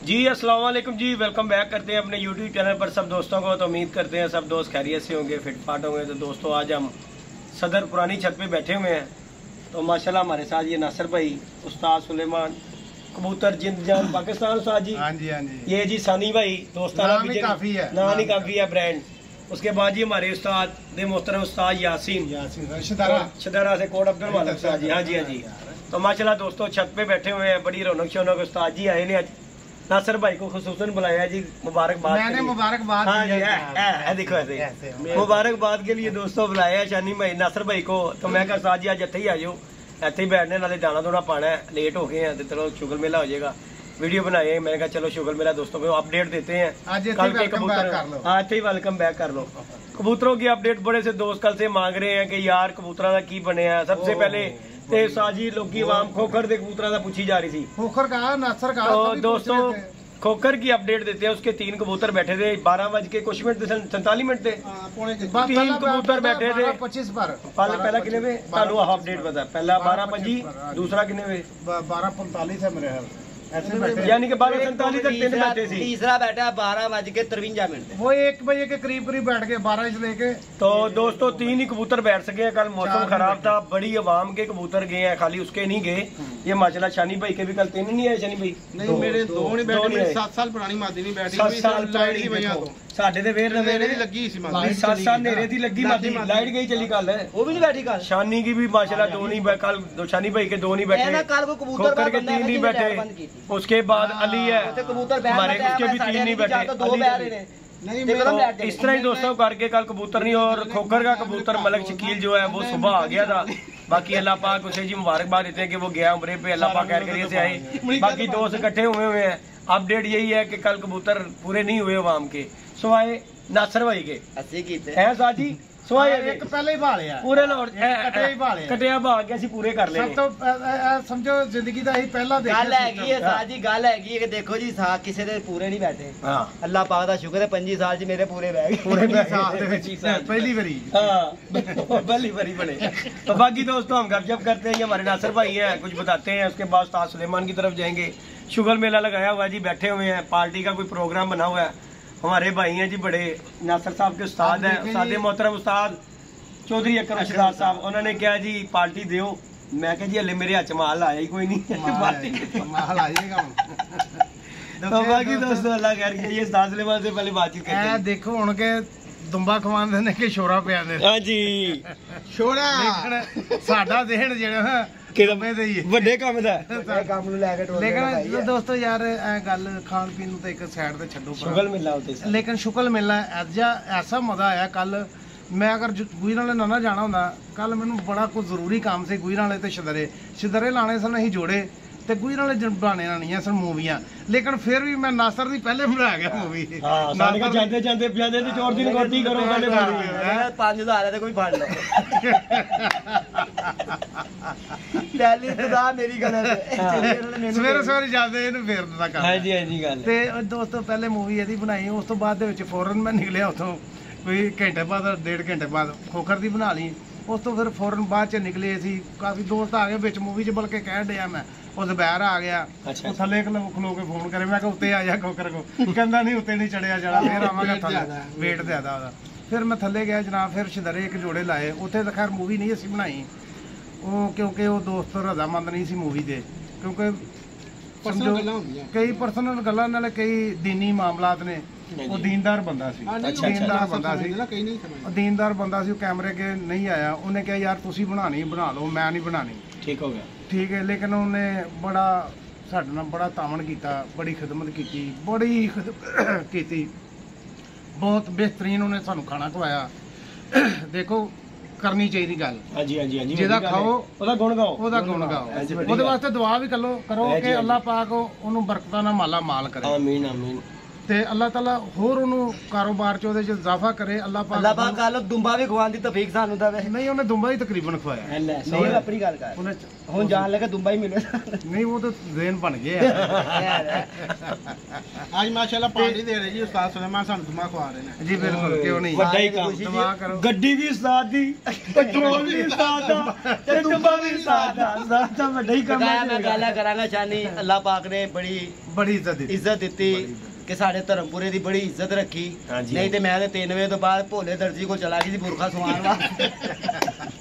जी अस्सलाम वालेकुम जी, welcome back करते हैं अपने यूट्यूब चैनल पर सब दोस्तों को। तो उम्मीद करते हैं सब दोस्त खैरियत से होंगे, फिटफाट होंगे। तो दोस्तों आज हम सदर पुरानी छत पे बैठे हुए हैं। तो माशाल्लाह हमारे साथ ये नासिर भाई, उस्ताद सुलेमान, कबूतर जिंद जान पाकिस्तान उस्ताद जी। हाँ जी हाँ जी। ये जी सानी भाई दोस्ताना नाम ही काफी है, नाम ही काफी है ब्रांड। उसके बाद जी हमारे उस्ताद दे मोहतरम उस्ताद यासीन शदारा से कोट अब्दुल मालिक उस्ताद जी। हाँ जी हाँ जी। तो माशाल्लाह दोस्तों छत पे बैठे हुए हैं, बड़ी रौनक शौनक। उस्ताद जी आए ने आज नासिर भाई को खुसूसन बुलाया जी, मुबारकबाद। मैंने मुबारकबाद हाँ जी, देखो ऐसे मुबारकबाद के लिए दोस्तों बुलाया शानी भाई नासिर भाई को। तो मैं कहा उस्ताद जी आज इत्थे ही आ जाओ, इत्थे ही बैठने, नाले दाना दूना पाना है, लेट हो गए हैं तो चलो शुगर मेला हो जाएगा। वीडियो बनाए, मैंने कहा चलो शुगर मेला दोस्तों को अपडेट देते हैं। कल के कबूतर हाँ इत्थे ही वेलकम बैक कर लो। कबूतरों की अपडेट बड़े से दोस्त कल से मांग रहे हैं कि यार कबूतरा का की बने। सबसे पहले ते साजी लोग की आवाम खोखर दे कबूतरा का पूछी जा रही थी। खोखर का नासर का तो दोस्तों खोखर की अपडेट देते हैं। उसके 3 कबूतर बैठे थे, 12 बज के कुछ मिनट 47 मिनट थे। 3 कबूतर बैठे थे 25 पर। पहला किने में तालू अपडेट पता, पहला 12:25, दूसरा किने में 12:45 है मेरे ख्याल, यानी कि 12:47 तक 3 बैठे थे। तीसरा बैठा 12:53 वो 1 बजे के करीब बैठ गए 12 से लेके। तो दोस्तों 3 ही कबूतर बैठ सके हैं। कल मौसम खराब था, बड़ी आवाम के कबूतर गए हैं, खाली उसके नहीं गए। ये माशाल्लाह शानी भाई के भी कल 3 नहीं आए। शानी भाई नहीं मेरे 2 नहीं बैठे, 7 साल पुरानी मादी नहीं बैठी। 7 साल लाइट गई साडे ते वेर नवेरे दी लगी सी मादी, 7 साल नेरे दी लगी मादी, लाइट गई चली कल है, वो भी नहीं बैठी कल। शानी की भी माशाल्लाह 2 नहीं, कल शानी भाई के 2 नहीं बैठे, कल को कबूतर के 3 नहीं बैठे। उसके बाद अली है हमारे, उसके भी 3 नहीं बैठे। तो इस तरह ही दोस्तों करके कल कबूतर नहीं। और खोखर का कबूतर मलक शकील जो है वो सुबह आ गया था। बाकी अल्लाह पाक उसे जी मुबारकबाद देते हैं कि वो गया उम्रे पे, अल्लाह पाक खैर करिए से आए। बाकी दोस्त इकट्ठे हुए हैं। अपडेट यही है कि कल कबूतर पूरे नहीं हुए आवाम के, सिवाय नासिर भाई के हैं साजी, सिवाय एक पहले ही भालिया पूरे लौट कटिया ही भालिया, कटिया भाग के ਅਸੀਂ पूरे कर लेने। सब तो समझो जिंदगी ਦਾ ਹੀ ਪਹਿਲਾ ਦੇਖਿਆ ਗੱਲ ਹੈਗੀ ਹੈ ਸਾਜੀ, ਗੱਲ ਹੈਗੀ ਹੈ ਕਿ ਦੇਖੋ ਜੀ ਕਿਸੇ ਦੇ ਪੂਰੇ ਨਹੀਂ ਬੈਠੇ। ਹਾਂ ਅੱਲਾਹ ਪਾਕ ਦਾ ਸ਼ੁਕਰ ਹੈ 25 ਸਾਲ ਚ ਮੇਰੇ ਪੂਰੇ ਬਹਿ ਗਏ। पूरे 25 ਸਾਲ ਦੇ ਵਿੱਚ ਪਹਿਲੀ ਵਾਰੀ। हाँ पहली बारी बने। तो बाकी दोस्तों हम गपशप करते हैं। ये हमारे नासिर भाई हैं, कुछ बताते हैं। उसके बाद उस्ताद सुलेमान की तरफ जाएंगे। शुगर मेला लगाया हुआ है जी, बैठे हुए हैं, पार्टी का कोई प्रोग्राम बना हुआ है। हमारे भाई हैं जी बड़े, नासिर साहब के उस्ताद हैं, उस्ताद मोहतरम उस्ताद चौधरी अकरम रशीद साहब। उन्होंने क्या जी पार्टी दो, मैं कहा जी हले मेरे हाथ माल आया ही कोई नहीं, पार्टी माल आ जाएगा। तो बाकी दोस्तों अल्लाह खैर करे। ये उस्ताद सुलेमान से पहले बातचीत करते हैं। देखो हुण के दुंबा खवांदे ने कि शोरा पिया ने। हां जी शोरा साडा देहन जेड़ा ना ਕਿਵੇਂ ਦੇ ਹੀ ਵੱਡੇ ਕੰਮ ਦਾ ਕੰਮ ਨੂੰ ਲੈ ਕੇ ਟੋਲ। ਲੇਕਿਨ ਦੋਸਤੋ ਯਾਰ ਇਹ ਗੱਲ ਖਾਣ ਪੀਣ ਨੂੰ ਤਾਂ ਇੱਕ ਸਾਈਡ ਤੇ ਛੱਡੋ, ਸ਼ੁਗਲ ਮਿਲਣਾ ਉੱਤੇ। ਲੇਕਿਨ ਸ਼ੁਗਲ ਮਿਲਣਾ ਐਸਾ ਮਜ਼ਾ ਆਇਆ ਕੱਲ। ਮੈਂ ਅਗਰ ਗੁਜਰਾਂ ਵਾਲੇ ਨਾ ਜਾਣਾ ਹੁੰਦਾ ਕੱਲ, ਮੈਨੂੰ ਬੜਾ ਕੁਝ ਜ਼ਰੂਰੀ ਕੰਮ ਸੀ। ਗੁਜਰਾਂ ਵਾਲੇ ਤੇ ਸ਼ਦਰੇ ਲਾਣੇ ਸਨ ਅਸੀਂ ਜੋੜੇ, ਤੇ ਗੁਜਰਾਂ ਵਾਲੇ ਬਣਾਣੇ ਨਹੀਂ ਸਨ ਮੂਵੀਆਂ। ਲੇਕਿਨ ਫਿਰ ਵੀ ਮੈਂ ਨਾਸਰ ਦੀ ਪਹਿਲੇ ਬਣਾ ਗਿਆ ਮੂਵੀ। ਹਾਂ ਸਾਡੇ ਕੋ ਜਾਂਦੇ ਤੇ ਚੋਰ ਦੀ ਨਗੋਤੀ ਕਰੋ ਪਹਿਲੇ ਮੂਵੀ। 5000 ਤੇ ਕੋਈ ਫੜ ਲਓ ਪਹਿਲੀ ਖੁਦਾ ਮੇਰੀ ਗੱਲ ਹੈ। ਸਵੇਰੇ ਜਾਂਦੇ ਇਹਨੂੰ ਫੇਰ ਦਿੰਦਾ ਕੰਮ। ਹਾਂਜੀ ਹਾਂਜੀ ਗੱਲ ਤੇ ਦੋਸਤੋ ਪਹਿਲੇ ਮੂਵੀ ਇਹਦੀ ਬਣਾਈ। ਉਸ ਤੋਂ ਬਾਅਦ ਦੇ ਵਿੱਚ ਫੌਰਨ ਮੈਂ ਨਿਕਲਿਆ ਉੱਥੋਂ, ਕੋਈ ਘੰਟੇ ਬਾਅਦ 1.5 ਘੰਟੇ ਬਾਅਦ ਖੋਖਰ ਦੀ ਬਣਾ ਲਈ। ਉਸ ਤੋਂ ਫਿਰ ਫੌਰਨ ਬਾਅਦ ਚ ਨਿਕਲੇ ਸੀ, ਕਾਫੀ ਦੋਸਤ ਆ ਗਏ ਵਿੱਚ ਮੂਵੀ ਚ, ਬਲਕਿ ਕਹਿਣ ਡਿਆ ਮੈਂ ਉਹ ਜ਼ਬੈਰ ਆ ਗਿਆ। ਉਹ ਥੱਲੇ ਖਲੋ ਕੇ ਫੋਨ ਕਰੇ, ਮੈਂ ਕਿਹਾ ਉੱਤੇ ਆ ਜਾ ਖੋਖਰ ਕੋ, ਕਹਿੰਦਾ ਨਹੀਂ ਉੱਤੇ ਨਹੀਂ ਚੜਿਆ ਜਾਣਾ, ਫਿਰ ਆਵਾਂਗਾ ਥੱਲੇ, ਵੇਟ ਜ਼ਿਆਦਾ ਉਹਦਾ। ਫਿਰ ਮੈਂ ਥੱਲੇ ਗਿਆ ਜਨਾਬ, ਫਿਰ ਸ਼ਦਰੇ ਇੱਕ ਜੋੜੇ ਲਾਏ ਉੱਥੇ। ਤਾਂ ਖੈਰ ਮੂਵੀ ਨਹੀਂ ਅਸੀਂ ਬਣਾਈ ਉਹ, ਕਿਉਂਕਿ ਉਹ ਦੋਸਤ ਰਜ਼ਾਮੰਦ ਨਹੀਂ ਸੀ ਮੂਵੀ ਦੇ, ਕਿਉਂਕਿ ਸਮਝੋ ਕਈ ਪਰਸਨਲ ਗੱਲਾਂ ਨਾਲ ਕਈ ਦੀਨੀ ਮਾਮਲਾਤ ਨੇ। ਉਹ ਦੀਨਦਾਰ ਬੰਦਾ ਸੀ, ਦੀਨਦਾਰ ਬੰਦਾ ਸੀ। ਉਹ ਕੈਮਰੇ ਅੱਗੇ ਨਹੀਂ ਆਇਆ। ਉਹਨੇ ਕਿਹਾ ਯਾਰ ਤੁਸੀਂ ਬਣਾਣੀ ਬਣਾ ਲਓ, ਮੈਂ ਨਹੀਂ ਬਣਾਣੀ। ਠੀਕ ਹੋ ਗਿਆ, ਠੀਕ ਹੈ। ਲੇਕਿਨ ਉਹਨੇ ਬੜਾ ਸਾਡੇ ਨਾਲ ਬੜਾ ਤਾਮਣ ਕੀਤਾ, ਬੜੀ ਖਿਦਮਤ ਕੀਤੀ, ਕੀਤੀ। ਬਹੁਤ ਬਿਹਤਰੀਨ ਉਹਨੇ ਸਾਨੂੰ ਖਾਣਾ ਖਵਾਇਆ। ਦੇਖੋ ਕਰਨੀ ਚਾਹੀਦੀ ਗੱਲ। ਹਾਂਜੀ ਹਾਂਜੀ ਹਾਂਜੀ, ਜਿਹਦਾ ਖਾਓ ਉਹਦਾ ਗੁਣ ਗਾਓ, ਉਹਦੇ ਵਾਸਤੇ ਦੁਆ ਵੀ ਕਰੋ ਕਿ ਅੱਲਾਹ ਪਾਕ ਉਹਨੂੰ ਬਰਕਤਾਂ ਨਾਲ ਮਾਲਾ ਮਾਲ ਕਰੇ। ਆਮੀਨ ਆਮੀਨ। ਤੇ ਅੱਲਾਹ ਤਾਲਾ ਹੋਰ ਉਹਨੂੰ ਕਾਰੋਬਾਰ ਚ ਉਹਦੇ ਚ ਇਜ਼ਾਫਾ ਕਰੇ। ਅੱਲਾਹ ਪਾਕ ਕੱਲ ਦੁੰਬਾ ਵੀ ਖਵਾਉਣ ਦੀ ਤੌਫੀਕ ਸਾਨੂੰ ਦਵੇ। ਨਹੀਂ ਉਹਨੇ ਦੁੰਬਾ ਹੀ ਤਕਰੀਬਨ ਖਵਾਇਆ। ਨਹੀਂ ਆਪਣੀ ਗੱਲ ਕਰ, ਉਹਨੇ ਹੁਣ ਜਾਣ ਲੱਗਾ ਦੁੰਬਾ ਹੀ ਮਿਲੇ। ਨਹੀਂ ਉਹ ਤਾਂ ਜ਼ੇਨ ਬਣ ਗਏ ਆ। ਅੱਜ ਮਾਸ਼ਾਅੱਲਾ ਪਾਣੀ ਦੇ ਰਹੇ ਜੀ ਉਸਤਾਦ ਸੁਲੇਮਾਨ ਸਾਨੂੰ ਦੁਆ ਖਵਾ ਰਹੇ ਨੇ ਜੀ ਬਿਲਕੁਲ, ਕਿਉਂ ਨਹੀਂ, ਵੱਡਾ ਹੀ ਕੰਮ। ਦੁਆ ਕਰੋ। ਗੱਡੀ ਵੀ ਉਸਤਾਦ ਦੀ, ਪੈਟਰੋਲ ਵੀ ਉਸਤਾਦ ਦਾ, ਤੇ ਦੁੰਬਾ ਵੀ ਉਸਤਾਦ ਦਾ। ਉਸਤਾਦ ਦਾ ਵੱਡਾ ਹੀ ਕੰਮ ਹੈ। ਮੈਂ ਗੱਲ ਕਰਾਂਗਾ ਸ਼ਾਨੀ, ਅੱਲਾਹ ਪਾਕ ਨੇ ਬੜੀ ਇੱਜ਼ਤ ਦਿੱਤੀ ਕਿ ਸਾਡੇ ਧਰਮਪੁਰੇ ਦੀ ਬੜੀ ਇੱਜ਼ਤ ਰੱਖੀ। ਨਹੀਂ ਤੇ ਮੈਂ ਤੇ 3 ਵਜੇ ਤੋਂ ਬਾਅਦ ਭੋਲੇ ਦਰਜੀ ਕੋਲ ਚਲਾ ਗਈ ਸੀ ਬੁਰਖਾ ਸਵਾਉਣ ਵਾਸਤੇ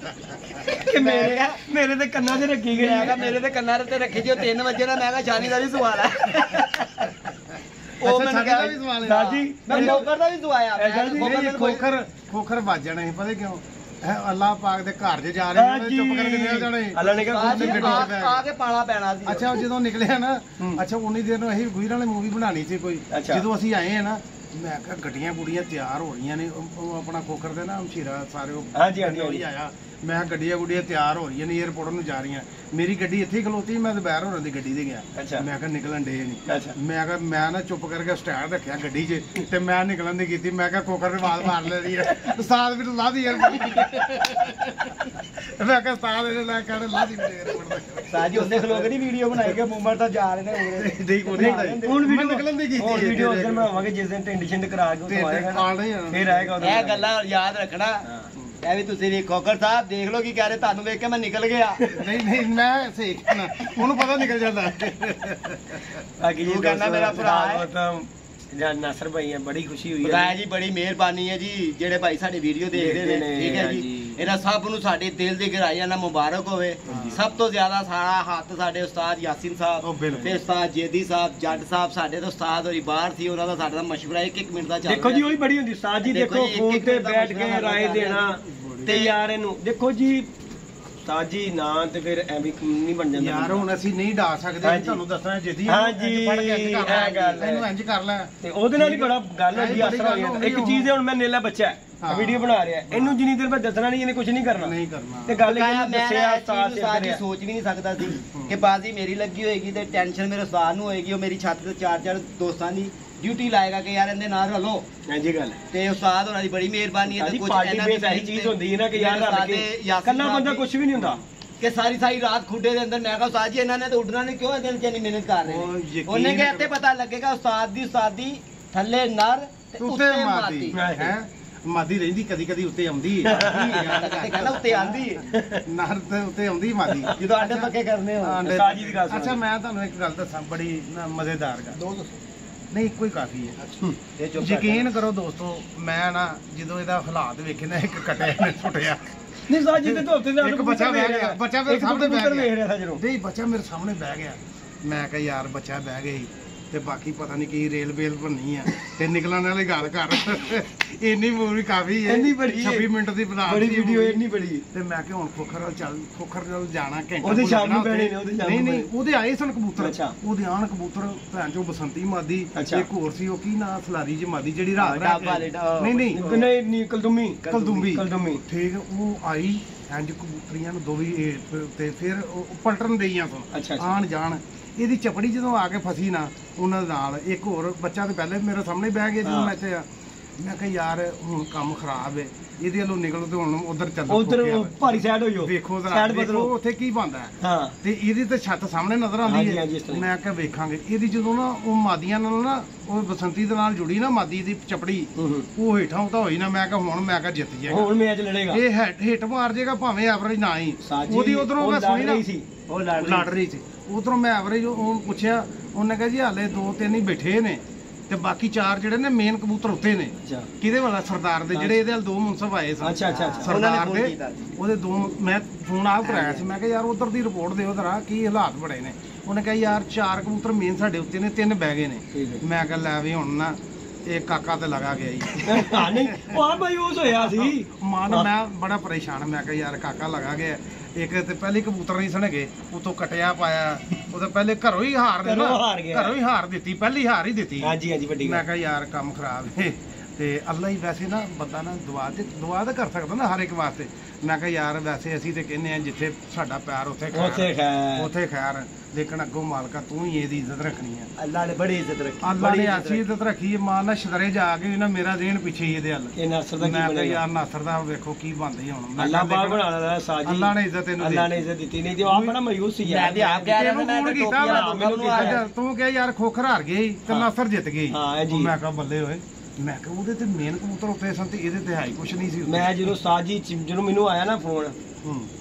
ਕਿ ਮੇਰੇ ਤੇ ਕੰਨਾਂ 'ਚ ਰੱਖੀ ਗਈ। ਮੈਂ ਕਿਹਾ ਮੇਰੇ ਤੇ ਕੰਨਾਂ ਤੇ ਰੱਖੀ ਜੀ, 3 ਵਜੇ ਨਾ ਮੈਂ ਕਿਹਾ ਸ਼ਾਨੀ ਦਾ ਵੀ ਸਵਾਲ ਹੈ। ਉਹ ਮੈਨੂੰ ਕਿਹਾ ਸਾਜੀ ਮੈਂ ਖੋਖਰ ਦਾ ਵੀ ਸਵਾਇਆ। ਖੋਖਰ ਵੱਜ ਜਾਣੇ ਸੀ, ਪਤਾ ਕਿਉਂ? ਅੱਲਾਹ ਪਾਕ ਦੇ ਘਰ 'ਚ ਜਾ ਰਹੇ ਨੇ, ਚੁੱਪ ਕਰਕੇ ਨਿਕਲ ਜਾਣੇ। ਅੱਲਾ ਨੇ ਕਿਹਾ ਆ ਕੇ ਪਾਣਾ ਪੈਣਾ ਸੀ। ਅੱਛਾ ਜਦੋਂ ਨਿਕਲਿਆ ਨਾ, ਅੱਛਾ ਉਨੀ ਦੇਰ ਨੂੰ ਅਸੀਂ ਗੁਜਰਾਂ ਵਾਲੀ ਮੂਵੀ ਬਣਾਣੀ ਸੀ ਕੋਈ। ਜਦੋਂ ਅਸੀਂ ਆਏ ਆ ਨਾ, ਮੈਂ ਕਿਹਾ ਗੱਡੀਆਂ ਗੁੜੀਆਂ ਤਿਆਰ ਹੋ ਰਹੀਆਂ ਨੇ। ਉਹ ਆਪਣਾ ਖੋਖਰ ਦੇ ਨਾ ਹਮਸ਼ੀਰਾ ਸਾਰੇ ਆਇਆ। ਮੈਂ ਗੱਡੀਆਂ ਗੁੜੀਆਂ ਤਿਆਰ ਹੋ ਰਹੀਆਂ ਨੇ, ਏਅਰਪੋਰਟ ਨੂੰ ਜਾ ਰਹੀਆਂ। ਮੇਰੀ ਗੱਡੀ ਇੱਥੇ ਹੀ ਖਲੋਤੀ, ਮੈਂ ਦੁਪਹਿਰ ਹੋਰਾਂ ਦੀ ਗੱਡੀ ਤੇ ਗਿਆ। ਮੈਂ ਕਿਹਾ ਨਿਕਲਣ ਡੇ ਨਹੀਂ। ਮੈਂ ਕਿਹਾ ਮੈਂ ਨਾ ਚੁੱਪ ਕਰਕੇ ਸਟੈਂਡ ਰੱਖਿਆ ਗੱਡੀ 'ਚ ਤੇ ਮੈਂ ਨਿਕਲਣ ਦੀ ਕੀਤੀ। ਮੈਂ ਕਿਹਾ ਖੋਖਰ ਨੇ ਆਵਾਜ਼ ਮਾਰ ਲੈਣੀ ਹੈ, ਉਸਤਾਦ ਵੀ ਲਾ ਦੀ ਏਅਰਪੋਰਟ। ਮੈਂ ਕਿਹਾ ਉਸਤਾਦ ਇਹਨੇ ਲੈ ਕੇ ਲਾ ਦੀ ਏਅਰਪੋਰਟ। ਸਾਜੀ ਉਹਨੇ ਖਲੋ ਕੇ ਨਹੀਂ ਵੀਡੀਓ ਬਣਾਈ ਕਿ ਮੁੰਬਰ ਤਾਂ ਜਾ ਰਹੇ ਨੇ ਹੁਣ ਵੀਡੀਓ ਨਿਕਲਣ ਦੀ ਕੀਤੀ। ਹੋਰ ਵੀਡੀਓ ਉਸ ਦਿਨ ਬਣਾਵਾਂਗੇ ਜਿਸ ਦਿਨ ਟੈਂਸ਼ਨ ਕਰਾ ਕੇ ਉਹ ਆਏਗਾ, ਫਿਰ ਆਏਗਾ। ਇਹ ਗੱਲਾਂ ਯਾਦ ਰੱਖਣਾ। ਇਹ ਵੀ ਤੁਸੀਂ ਵੀ ਖੋਖਰ ਸਾਹਿਬ ਦੇਖ ਲਓ ਕੀ ਕਹਿ ਰਹੇ, ਤੁਹਾਨੂੰ ਵੇਖ ਕੇ ਮੈਂ ਨਿਕਲ ਗਿਆ। ਨਹੀਂ ਮੈਂ ਸਹੀ ਕਹਿਣਾ, ਉਹਨੂੰ ਪਤਾ ਨਿਕਲ ਜਾਂਦਾ। ਉਹ ਕਹਿੰਦਾ ਮੇਰਾ ਭਰਾ ਹੈ ਜਾਂ ਨਾਸਰ ਭਾਈ ਹੈ, ਬੜੀ ਖੁਸ਼ੀ ਹੋਈ ਹੈ ਜੀ, ਬੜੀ ਮਿਹਰਬਾਨੀ ਹੈ ਜੀ ਜਿਹੜੇ ਭਾਈ ਸਾਡੇ ਵੀਡੀਓ ਦੇਖਦੇ ਨੇ। ਠੀਕ ਹੈ ਜੀ, ਇਹਨਾਂ ਸਭ ਨੂੰ ਸਾਡੇ ਦਿਲ ਦੀ ਗਹਿਰਾਈਆਂ ਨਾਲ ਮੁਬਾਰਕ ਹੋਵੇ। ਸਭ ਤੋਂ ਜ਼ਿਆਦਾ ਸਾਰਾ ਹੱਥ ਸਾਡੇ ਉਸਤਾਦ ਯਾਸੀਨ ਸਾਹਿਬ, ਫਿਰ ਉਸਤਾਦ ਜੇਦੀ ਸਾਹਿਬ, ਜੱਟ ਸਾਹਿਬ, ਸਾਡੇ ਤੋਂ ਉਸਤਾਦ ਹੋਰੀ ਬਾਹਰ ਸੀ, ਉਹਨਾਂ ਦਾ ਸਾਡੇ ਦਾ ਮਸ਼ਵਰਾ 1-1 ਮਿੰਟ ਦਾ ਚੱਲ ਰਿਹਾ। ਦੇਖੋ ਜੀ ਉਹੀ ਬੜੀ ਹੁੰਦੀ ਉਸਤਾਦ ਜੀ। ਦੇਖੋ ਫੋਨ ਤੇ ਬੈਠ ਕੇ ਰਾਏ ਦੇਣਾ ਤੇ ਯਾਰ ਇਹਨੂੰ ਦੇਖੋ ਜੀ ਸਾਜੀ ਨਾ ਤੇ ਫਿਰ ਐਵੇਂ ਨਹੀਂ ਬਣ ਜਾਂਦਾ ਯਾਰ। ਹੁਣ ਅਸੀਂ ਨਹੀਂ ਡਾ ਸਕਦੇ, ਤੁਹਾਨੂੰ ਦੱਸਣਾ ਜਿੱਦੀ ਇਹਨੂੰ ਇੰਜ ਕਰ ਲੈ ਤੇ ਉਹਦੇ ਨਾਲ ਹੀ ਬੜਾ ਗੱਲ ਹੋ ਗਈ। ਆਸਰਾ ਹੋ ਜਾਂਦਾ। ਇੱਕ ਚੀਜ਼ ਹੈ, ਹੁਣ ਮੈਂ ਨੇਲਾ ਬੱਚਾ ਵੀਡੀਓ ਬਣਾ ਰਿਹਾ, ਇਹਨੂੰ ਜਿੰਨੀ ਦੇਰ ਮੈਂ ਦੱਸਣਾ ਨਹੀਂ, ਇਹਨੇ ਕੁਝ ਨਹੀਂ ਕਰਨਾ ਤੇ ਗੱਲ ਇਹ ਦੱਸਿਆ ਉਸਤਾਦ ਜੀ ਸੋਚ ਵੀ ਨਹੀਂ ਸਕਦਾ ਸੀ ਕਿ ਬਾਜ਼ੀ ਮੇਰੀ ਲੱਗੀ ਹੋਏਗੀ ਤੇ ਟੈਨਸ਼ਨ ਮੇਰੇ ਉਸਤਾਦ ਨੂੰ ਹੋਏਗੀ। ਉਹ ਮੇਰੀ ਛੱਤ ਤੇ 4-4 ਦੋਸਤਾਂ ਦੀ ਡਿਊਟੀ ਲਾਏਗਾ ਕਿ ਯਾਰ ਇਹਦੇ ਨਾਲ ਰਲੋ। ਹਾਂਜੀ ਗੱਲ ਤੇ ਉਸਤਾਦ ਹੋਣਾ ਦੀ ਬੜੀ ਮਿਹਰਬਾਨੀ ਹੈ। ਤੇ ਕੁਝ ਇਹਨਾਂ ਦੀ ਐਸੀ ਚੀਜ਼ ਹੁੰਦੀ ਹੈ ਨਾ ਕਿ ਯਾਰ ਰਲ ਕੇ ਇਕੱਲਾ ਬੰਦਾ ਕੁਝ ਵੀ ਨਹੀਂ ਹੁੰਦਾ ਕਿ ਸਾਰੀ ਰਾਤ ਖੁੱਡੇ ਦੇ ਅੰਦਰ। ਮੈਂ ਕਿਹਾ ਉਸਤਾਦ ਜੀ ਇਹਨਾਂ ਨੇ ਤਾਂ ਉੱਡਣਾ ਨਹੀਂ, ਕਿਉਂ ਇਹਦੇ ਚ ਮਿਹਨਤ ਕਰ ਰਹੇ ਨੇ? ਉਹਨੇ ਕਿਹਾ ਇੱਥੇ ਪਤਾ ਲੱਗੇਗਾ ਉਸਤਾਦ ਦੀ ਥੱਲੇ ਨਰ ਤੇ ਉੱਤੇ ਮਾਦੀ ਹੈ। ਮਾਦੀ ਰਹਿੰਦੀ ਕਦੀ ਉੱਤੇ ਆਉਂਦੀ ਕਹਿੰਦਾ ਉੱਤੇ ਆਂਦੀ ਨਰ ਤੇ ਉੱਤੇ ਆਉਂਦੀ ਮਾਦੀ ਜਦੋਂ ਆਂਡੇ ਪੱਕੇ ਕਰਨੇ ਹੋ। ਅੱਛਾ ਮੈਂ ਤੁਹਾਨੂੰ ਇੱਕ ਗੱਲ ਦੱਸਾਂ, ਬੜੀ ਮਜ਼ੇਦਾਰ ਗੱਲ। ਨਹੀਂ ਇੱਕੋ ਹੀ ਕਾਫੀ ਹੈ। ਯਕੀਨ ਕਰੋ ਦੋਸਤੋ, ਮੈਂ ਨਾ ਜਦੋਂ ਇਹਦਾ ਹਾਲਾਤ ਵੇਖੇ ਨਾ, ਇੱਕ ਕਟਿਆ ਨੇ ਸੁੱਟਿਆ ਨਹੀਂ ਸਾਜੀ ਤੇ ਧੋਤੇ ਦਾ ਇੱਕ ਬੱਚਾ ਬਹਿ ਗਿਆ। ਬੱਚਾ ਮੇਰੇ ਸਾਹਮਣੇ ਬਹਿ ਗਿਆ। ਨਹੀਂ ਬੱਚਾ ਮੇਰੇ ਸਾਹਮਣੇ ਬਹਿ ਗਿਆ। ਮੈਂ ਕਿਹਾ ਯਾਰ ਬੱਚਾ ਬਹਿ ਗਿਆ ਤੇ ਬਾਕੀ ਪਤਾ ਨਹੀਂ ਕੀ ਰੇਲ ਬੇਲ ਬਣਨੀ ਆ ਤੇ ਨਿਕਲਣ ਵਾਲੀ ਗੱਲ ਕਰ। ਇੰਨੀ ਮੂਵੀ ਕਾਫੀ ਹੈ, 26 ਮਿੰਟ ਦੀ ਬਣਾ ਬੜੀ ਵੀਡੀਓ ਇੰਨੀ ਬੜੀ। ਤੇ ਮੈਂ ਕਿਹਾ ਹੁਣ ਖੋਖਰ ਨਾਲ ਜਾਣਾ ਘੰਟਾ ਉਹਦੇ ਸ਼ਾਮ ਨੂੰ ਪੈਣੇ ਨੇ। ਉਹਦੇ ਸ਼ਾਮ ਨਹੀਂ ਉਹਦੇ ਆਏ ਸਨ ਕਬੂਤਰ। ਉਹਦੇ ਆਣ ਕਬੂਤਰ ਭੈਣ ਚੋ ਬਸੰਤੀ ਮਾਦੀ, ਇੱਕ ਹੋਰ ਸੀ ਉਹ ਕੀ ਨਾਂ ਸਲਾਰੀ ਜੀ ਮਾਦੀ ਜਿਹੜੀ ਰਾਤ ਨਹੀਂ ਕਲਦੂਮੀ ਠੀਕ। ਉਹ ਆਈ ਇੰਜ ਕਬੂਤਰੀਆਂ ਨੂੰ ਦੋਵੇਂ ਤੇ ਫਿਰ ਪਲਟਣ ਦੇਈਆਂ ਸਨ ਆਣ ਜਾਣ। ਇਹਦੀ ਚਪੜੀ ਜਦੋਂ ਆ ਕੇ ਫਸੀ ਨਾ ਉਹਨਾਂ ਨਾਲ, ਇੱਕ ਹੋਰ ਬੱਚਾ ਤੇ ਪਹਿਲੇ ਮੇਰੇ ਸਾਹਮਣੇ ਬਹਿ ਗਿਆ ਜਦੋਂ ਮੈਂ ਇੱਥੇ ਆ। ਮੈਂ ਕਿਹਾ ਯਾਰ ਹੁਣ ਕੰਮ ਖਰਾਬ ਹੈ, ਇਹਦੇ ਵੱਲੋਂ ਨਿਕਲੋ ਤੇ ਹੁਣ ਉਧਰ ਚੱਲੋ, ਉਧਰ ਭਾਰੀ ਸਾਈਡ ਹੋਇਓ, ਵੇਖੋ ਉੱਥੇ ਕੀ ਬਣਦਾ ਤੇ ਇਹਦੀ ਤੇ ਛੱਤ ਸਾਹਮਣੇ ਨਜ਼ਰ ਆਉਂਦੀ ਹੈ। ਮੈਂ ਕਿਹਾ ਵੇਖਾਂਗੇ ਇਹਦੀ ਜਦੋਂ ਨਾ ਉਹ ਮਾਦੀਆਂ ਨਾਲ ਨਾ ਉਹ ਬਸੰਤੀ ਦੇ ਨਾਲ ਜੁੜੀ ਨਾ ਮਾਦੀ ਦੀ ਚਪੜੀ, ਉਹ ਹੇਠਾਂ ਉਤਾ ਹੋਈ ਨਾ। ਮੈਂ ਕਿਹਾ ਜਿੱਤ ਜਾਏਗਾ, ਹੁਣ ਮੈਚ ਲੜੇਗਾ, ਇਹ ਹਿੱਟ ਮਾਰ ਜਾਏਗਾ ਭਾਵੇਂ ਐਵਰੇਜ ਨਾ ਹੀ ਉਹਦੀ। ਉਧਰੋਂ ਮੈਂ ਸੁਣੀ ਨਾ ਉਹ ਲੜ ਰਹੀ ਸੀ, ਉਧਰੋਂ ਮੈਂ ਐਵਰੇਜ ਉਹ ਪੁੱਛਿਆ, ਉਹਨੇ ਕਿਹਾ ਜੀ ਹਾਲੇ 2-3 ਹੀ ਬੈਠੇ ਨੇ ਤੇ ਬਾਕੀ 4 ਜਿਹੜੇ ਨੇ ਮੇਨ ਕਬੂਤਰ ਉੱਤੇ ਨੇ। ਕਿਹਦੇ ਵਾਲਾ? ਸਰਦਾਰ ਦੇ, ਜਿਹੜੇ ਇਹਦੇ ਨਾਲ 2 ਮੁਨਸਬ ਆਏ ਸਨ ਸਰਦਾਰ ਦੇ, ਉਹਦੇ 2 ਮੈਂ ਫੋਨ ਆਪ ਕਰਾਇਆ ਸੀ। ਮੈਂ ਕਿਹਾ ਯਾਰ ਉਧਰ ਦੀ ਰਿਪੋਰਟ ਦਿਓ ਜ਼ਰਾ, ਕੀ ਹਾਲਾਤ ਬੜੇ ਨੇ। ਉਹਨੇ ਕਿਹਾ ਯਾਰ 4 ਕਬੂਤਰ ਮੇਨ ਸਾਡੇ ਉੱਤੇ ਨੇ, 3 ਬਹਿ ਗਏ ਨੇ। ਮੈਂ ਕਿਹਾ ਲੈ ਵੀ ਹੁਣ ਨਾ ਇਹ ਕਾਕਾ ਤੇ ਲਗਾ ਗਿਆ ਜੀ। ਨਹੀਂ ਉਹ ਭਾਈ ਉਸ ਹੋਇਆ ਸੀ ਮਾਨ, ਮੈਂ ਬੜਾ ਪਰੇਸ਼ਾਨ। ਮੈਂ ਕਿਹਾ ਯਾਰ ਕਾਕਾ ਲਗਾ ਗਿਆ। ਇੱਕ ਤੇ ਪਹਿਲੇ ਕਬੂਤਰ ਨਹੀਂ ਸਣਗੇ, ਉਤੋਂ ਕਟਿਆ ਪਾਇਆ, ਉਹਦਾ ਪਹਿਲੇ ਘਰੋਂ ਹੀ ਹਾਰ ਦਿੱਤੀ, ਪਹਿਲੀ ਹਾਰ ਹੀ ਦਿੱਤੀ। ਹਾਂਜੀ ਵੱਡੀ। ਮੈਂ ਕਿਹਾ ਯਾਰ ਕੰਮ ਖਰਾਬ ਹੈ। ਤੇ ਅੱਲਾ ਹੀ ਵੈਸੇ ਨਾ ਬੰਦਾ ਨਾ ਦੁਆ ਤਾਂ ਕਰ ਸਕਦਾ ਨਾ ਹਰ ਇੱਕ ਵਾਸਤੇ। ਮੈਂ ਕਿਹਾ ਯਾਰ ਵੈਸੇ ਅਸੀਂ ਤੇ ਕਹਿੰਦੇ ਆ ਜਿੱਥੇ ਸਾਡਾ ਪਿਆਰ ਉੱਥੇ ਖੈਰ, ਲੇਕਿਨ ਅੱਗੋਂ ਮਾਲਕਾ ਤੂੰ ਹੀ ਇਹਦੀ ਇੱਜ਼ਤ ਰੱਖਣੀ ਆ। ਅੱਲਾ ਨੇ ਬੜੀ ਇੱਜ਼ਤ ਰੱਖੀ, ਅੱਲਾ ਨੇ ਐਸੀ ਇੱਜ਼ਤ ਰੱਖੀ ਮਾਂ ਨਾਲ ਸ਼ਦਰੇ ਜਾ ਕੇ ਨਾ ਮੇਰਾ ਦੇਣ ਪਿੱਛੇ ਹੀ ਇਹਦੇ ਹੱਲ ਇਹ ਨਾਸਰ ਦਾ ਕੀ ਮੈਂ ਕਿਹਾ ਬਣੇਗਾ ਯਾਰ ਨਾਸਰ ਦਾ ਵੇਖੋ ਕੀ ਬਣਦੀ ਹੁਣ। ਅੱਲਾ ਬਾਗ ਬਣਾ ਲੈਣਾ ਸਾਜੀ, ਅੱਲਾ ਨੇ ਇੱਜ਼ਤ ਇਹਨੂੰ ਅੱਲਾ ਨੇ ਇੱਜ਼ਤ ਦਿੱਤੀ, ਨਹੀਂ ਤੇ ਆਪ ਬੜਾ ਮਯੂਸ ਸੀ ਯਾਰ। ਮੈਂ ਤੇ ਆਪ ਕਹਿ ਰਿਹਾ ਮੈਂ ਕੀਤਾ ਤੂੰ ਕਿਹਾ ਯਾਰ ਖੋਖਰ ਹਾਰ ਗਏ ਤੇ ਨਾਸਰ ਜਿੱਤ ਗਈ। ਹਾਂ ਜੀ ਮੈਂ ਕਿਹਾ ਬੱਲੇ ਹੋਏ, ਮੈਂ ਕਿਹਾ ਉਹਦੇ ਤੇ ਮੇਨ ਕਬੂਤਰ ਉੱਤੇ ਸਨ ਤੇ ਇਹਦੇ ਤੇ ਹੈ ਹੀ ਕੁਛ ਨਹੀਂ ਸੀ। ਮੈਂ ਜਦੋਂ ਸਾਜੀ ਜਦੋਂ ਮੈਨੂੰ ਆਇਆ ਨਾ ਫੋਨ,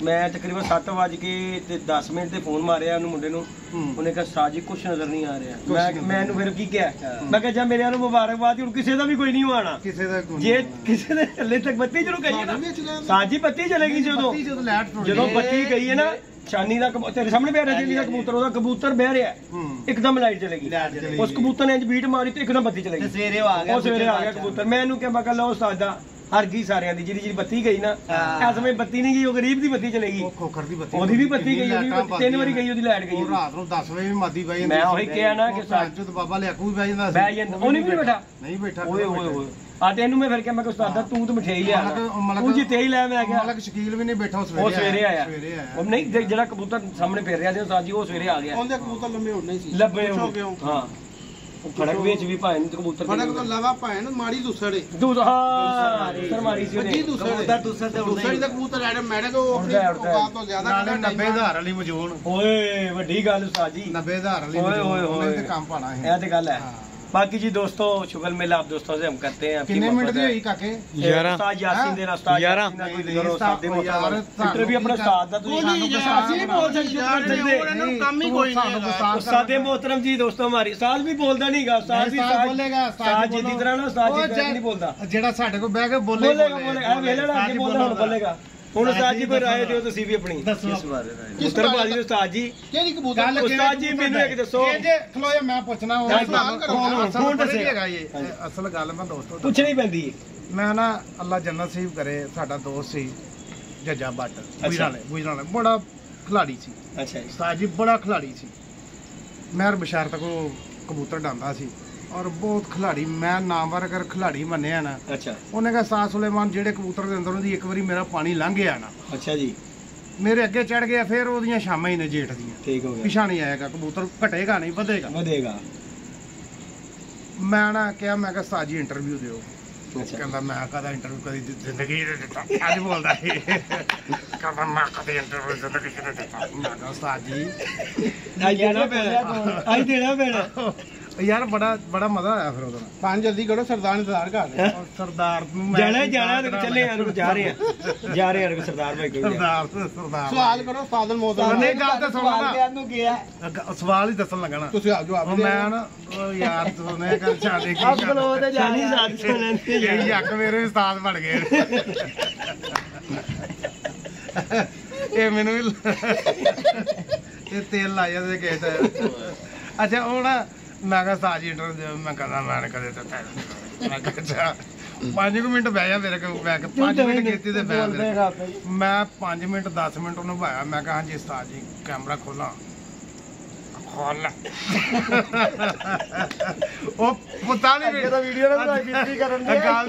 ਮੈਂ ਤਕਰੀਬਨ 7:10 ਤੇ ਫੋਨ ਮਾਰਿਆ ਉਹਨੂੰ ਮੁੰਡੇ ਨੂੰ, ਉਹਨੇ ਕਿਹਾ ਸਾਜੀ ਕੁਛ ਨਜ਼ਰ ਨਹੀਂ ਆ ਰਿਹਾ। ਮੈਂ ਇਹਨੂੰ ਫਿਰ ਕੀ ਕਿਹਾ, ਮੈਂ ਕਿਹਾ ਜਾਂ ਮੇਰੇ ਨੂੰ ਮੁਬਾਰਕਬਾਦ, ਹੁਣ ਕਿਸੇ ਦਾ ਵੀ ਕੋਈ ਨਹੀਂ ਆਣਾ, ਕਿਸੇ ਦਾ ਜੇ ਕਿਸੇ ਦੇ ਥੱਲੇ ਤੱਕ ਬੱਤੀ ਜਦੋਂ ਗਈ ਨਾ ਸਾਜੀ ਬੱਤੀ ਚਲੇਗੀ, ਜਦੋਂ ਬੱਤੀ ਗਈ ਹੈ ਨਾ ਸ਼ਾਨੀ ਦਾ ਤੇਰੇ ਸਾਹਮਣੇ ਬਹਿ ਰਿਹਾ ਜੀ ਦਾ ਕਬੂਤਰ, ਉਹਦਾ ਕਬੂਤਰ ਬਹਿ ਰਿਹਾ ਇੱਕਦਮ ਲਾਈਟ ਚਲੇਗੀ, ਉਸ ਕਬੂਤਰ ਨੇ ਬੀਟ ਮਾਰੀ ਤੇ ਇੱਕਦਮ ਬੱਤੀ ਚਲੇਗੀ। ਸਵੇਰੇ ਆ ਗਿਆ ਕਬੂਤਰ। ਮੈਂ ਇਹਨੂੰ ਕਿਹਾ ਮੈਂ ਕਿਹਾ ਲਓ ਸਾਦਾ ਹਰ ਗਈ ਸਾਰਿਆਂ ਦੀ, ਜਿਹੜੀ ਬੱਤੀ ਗਈ ਨਾ ਇਸ ਸਮੇਂ ਬੱਤੀ ਨਹੀਂ ਗਈ, ਉਹ ਗਰੀਬ ਦੀ ਬੱਤੀ ਚਲੇਗੀ, ਖੋਖਰ ਦੀ ਬੱਤੀ ਉਹਦੀ ਵੀ ਬੱਤੀ ਗਈ, ਉਹਦੀ 3 ਵਾਰੀ ਗਈ, ਉਹਦੀ ਲਾਈਟ ਗਈ। ਰਾਤ ਨੂੰ 10 ਵਜੇ ਵੀ ਮਾਦੀ ਬਹਿ ਜਾਂਦੀ। ਮੈਂ ਉਹੀ ਕਿਹਾ ਨਾ ਕਿ ਸਾਜੂ ਤੇ ਬਾਬਾ ਲਿਆਕੂ ਵੀ ਬਹਿ ਜਾਂਦਾ ਸੀ, ਉਹਨੇ ਵੀ ਬੈਠਾ ਨਹੀਂ ਬੈਠਾ। ਓਏ ਓਏ ਓਏ ਆ ਤੈਨੂੰ ਮੈਂ ਫਿਰ ਕਿਹਾ ਮੈਂ ਕਿ ਉਸਤਾਦਾ ਤੂੰ ਤਾਂ ਮਠਿਆਈ ਲਿਆ, ਤੂੰ ਜਿੱਤੇ ਹੀ ਲੈ। ਮੈਂ ਕਿਹਾ ਮਲਕ ਸ਼ਕੀਲ ਵੀ ਨਹੀਂ ਬੈਠਾ, ਉਹ ਸਵੇਰੇ ਆਇਆ। ਉਹ ਨਹੀਂ ਜਿਹੜਾ ਕਬੂਤਰ ਸਾਹਮਣੇ ਫਿਰ ਰਿਹਾ ਸੀ ਸਾਜੀ, ਉਹ ਸਵੇਰੇ ਆ ਗਿਆ। ਉਹਦੇ ਕਬੂਤਰ ਲੰਮੇ ਹੋਣੇ ਸੀ, ਲੱਭੇ ਹਾਂ ਉਹ ਫੜਕ ਵਿੱਚ ਵੀ ਭਾਵੇਂ ਨਹੀਂ ਕਬੂਤਰ ਫੜਕ ਤੋਂ ਇਲਾਵਾ ਭਾਵੇਂ ਨਾ ਮਾੜੀ ਦੂਸਰੇ ਹਾਂ ਦੂਸਰ ਮਾਰੀ ਸੀ ਉਹਨੇ, ਦੂਸਰ ਦਾ ਕਬੂਤਰ ਐਡ ਮੈਡੇ ਤੋਂ ਆਪਣੀ ਔਕਾਤ ਤੋਂ ਜ਼ਿਆਦਾ 90,000 ਵਾਲੀ ਮਜੂਨ। ਓਏ ਵੱਡੀ ਗੱਲ ਸਾਜੀ, 90,000 वाली ਉਹਨੇ ਤੇ ਕੰਮ ਪਾਣਾ ਹੈ। ਇਹ ਤੇ ਗੱਲ ਹੈ। बाकी जी दोस्तों शुगर मेला आप दोस्तों से हम करते हैं। कितने मिनट दी हुई काके? उस्ताद यासीन दे उस्ताद यासीन दा कोई करो सादे मोहतरम फिक्र भी अपना उस्ताद दा ਤੁਸੀਂ ਅਸੀਂ ਬੋਲ ਸਕਦੇ ਉਹਨਾਂ ਕੰਮ ਹੀ ਕੋਈ ਨਹੀਂ ਹੈ। उस्ताद मोहतरम जी दोस्तों हमारी उस्ताद भी बोलदा नहींगा, उस्ताद भी बोलेगा, उस्ताद जी की तरह ना उस्ताद जी नहीं बोलदा, ਜਿਹੜਾ ਸਾਡੇ ਕੋਲ ਬਹਿ ਕੇ बोलेगा ਇਹ ਵੇਲਣਾ ਅੱਗੇ ਬੋਲਦਾ ਹੁਣ बोलेगा। ਹੁਣ ਉਸਤਾਦ ਜੀ ਕੋਈ ਰਾਏ ਦਿਓ ਤੁਸੀਂ ਵੀ ਆਪਣੀ ਕਿਸ ਬਾਰੇ ਪੁੱਤਰ ਬਾਜੀ ਉਸਤਾਦ ਜੀ ਕਿਹੜੀ ਕਬੂਤਰ ਉਸਤਾਦ ਜੀ ਮੈਨੂੰ ਇੱਕ ਦੱਸੋ ਜੇ ਖਲੋਏ ਮੈਂ ਪੁੱਛਣਾ ਹੁਣ ਦੱਸੇਗਾ ਇਹ ਅਸਲ ਗੱਲ ਮੈਂ ਦੋਸਤੋ ਪੁੱਛਣੀ ਪੈਂਦੀ ਹੈ। ਮੈਂ ਨਾ ਅੱਲਾ ਜੰਨਤ ਨਸੀਬ ਕਰੇ, ਸਾਡਾ ਦੋਸਤ ਸੀ ਜੱਜਾ ਬੱਟ ਗੁਜਰਾਲੇ ਬੜਾ ਖਿਲਾੜੀ ਸੀ। ਅੱਛਾ ਜੀ ਉਸਤਾਦ ਜੀ ਬੜਾ ਖਿਲਾੜੀ ਸੀ। ਮੈਂ ਬਸ਼ਾਰਤ ਕੋ ਕਬੂਤਰ ਡਾਂਦਾ ਸੀ ਔਰ ਬਹੁਤ ਖਿਲਾੜੀ, ਮੈਂ ਨਾਮਵਰ ਅਗਰ ਖਿਲਾੜੀ ਮੰਨਿਆ ਨਾ। ਅੱਛਾ ਉਹਨੇ ਕਿਹਾ ਸਾਹ ਸੁਲੇਮਾਨ ਜਿਹੜੇ ਕਬੂਤਰ ਦੇ ਅੰਦਰ ਉਹਦੀ ਇੱਕ ਵਾਰੀ ਮੇਰਾ ਪਾਣੀ ਲੰਘ ਗਿਆ ਨਾ, ਅੱਛਾ ਜੀ ਮੇਰੇ ਅੱਗੇ ਚੜ ਗਿਆ, ਫਿਰ ਉਹਦੀਆਂ ਸ਼ਾਮਾਂ ਹੀ ਨੇ ਜੇਠ ਦੀਆਂ, ਠੀਕ ਹੋ ਗਿਆ, ਪਿਛਾ ਨਹੀਂ ਆਏਗਾ ਕਬੂਤਰ, ਘਟੇਗਾ ਨਹੀਂ ਵਧੇਗਾ। ਮੈਂ ਨਾ ਕਿਹਾ ਮੈਂ ਕਿਹਾ ਸਾਜੀ ਇੰਟਰਵਿਊ ਦਿਓ। ਕਹਿੰਦਾ ਮੈਂ ਕਦਾ ਇੰਟਰਵਿਊ ਕਦੀ ਜ਼ਿੰਦਗੀ ਦੇ ਦਿੱਤਾ, ਅੱਜ ਬੋਲਦਾ ਸੀ ਕਹਿੰਦਾ ਮੈਂ ਕਦੇ ਇੰਟਰਵਿਊ ਜ਼ਿੰਦਗੀ ਦੇ ਦਿੱਤਾ। ਮੈਂ ਕਿਹਾ ਸਾਜੀ ਅੱਜ ਦੇਣਾ ਪੈਣਾ ਯਾਰ ਬੜਾ ਮਜ਼ਾ ਆਇਆ ਫਿਰ ਉਹਦਾ। ਪੰਜ ਜਲਦੀ ਕਰੋ, ਸਰਦਾਰ ਇੰਤਜ਼ਾਰ ਕਰ ਰਹੇ ਔਰ ਸਰਦਾਰ ਨੂੰ ਜਾਣਾ ਚੱਲੇ ਯਾਰ ਜਾ ਰਹੇ ਆ ਸਰਦਾਰ ਭਾਈ ਕੋਈ ਸਰਦਾਰ ਸਵਾਲ ਕਰੋ ਫਾਜ਼ਲ ਮੋਹਤਰਮ ਨੇ ਗੱਲ ਤਾਂ ਸੁਣੋ ਨਾ, ਨੂੰ ਗਿਆ ਸਵਾਲ ਹੀ ਦੱਸਣ ਲੱਗਾ ਨਾ ਤੁਸੀਂ ਆ ਜਵਾਬ ਦੇ। ਮੈਂ ਨਾ ਯਾਰ ਸੁਣੇ ਕਰ ਛਾੜੇ ਕੀ ਅਬ ਬਲੋ ਤੇ ਜਾਨੀ ਸਾਥ ਸੁਣਨ ਤੇ ਇਹ ਯੱਕ ਮੇਰੇ ਉਸਤਾਦ ਬਣ ਗਏ। ਇਹ ਮੈਨੂੰ ਵੀ ਇਹ ਤੇਲ ਲਾ ਜਾਂਦੇ ਗੇਟ। ਅੱਛਾ ਉਹ ਨਾ ਮੈਂ ਕਿਹਾ ਸਾਜੀ ਇੰਟਰਵਿਊ ਮੈਂ ਕਹਿੰਦਾ ਮੈਂ ਕਦੇ ਦਿੱਤਾ। ਮੈਂ ਕਿਹਾ 5 ਮਿੰਟ ਬਹਿ ਜਾ ਮੇਰੇ ਕੋਲ, ਮੈਂ 5 ਮਿੰਟ ਕੀਤੀ ਤੇ ਮੈਂ 5 ਮਿੰਟ 10 ਮਿੰਟ ਉਹਨੂੰ ਭਾਇਆ। ਮੈਂ ਕਿਹਾ ਹਾਂਜੀ ਉਸਤਾਦ ਜੀ ਕੈਮਰਾ ਖੋਲਾਂ, ਖੋਲ ਉਹ ਪਤਾ ਨਹੀਂ ਵੀਡੀਓ ਨਾ ਬਣਾ ਕੀਤੀ ਕਰਨ ਦੀ ਗੱਲ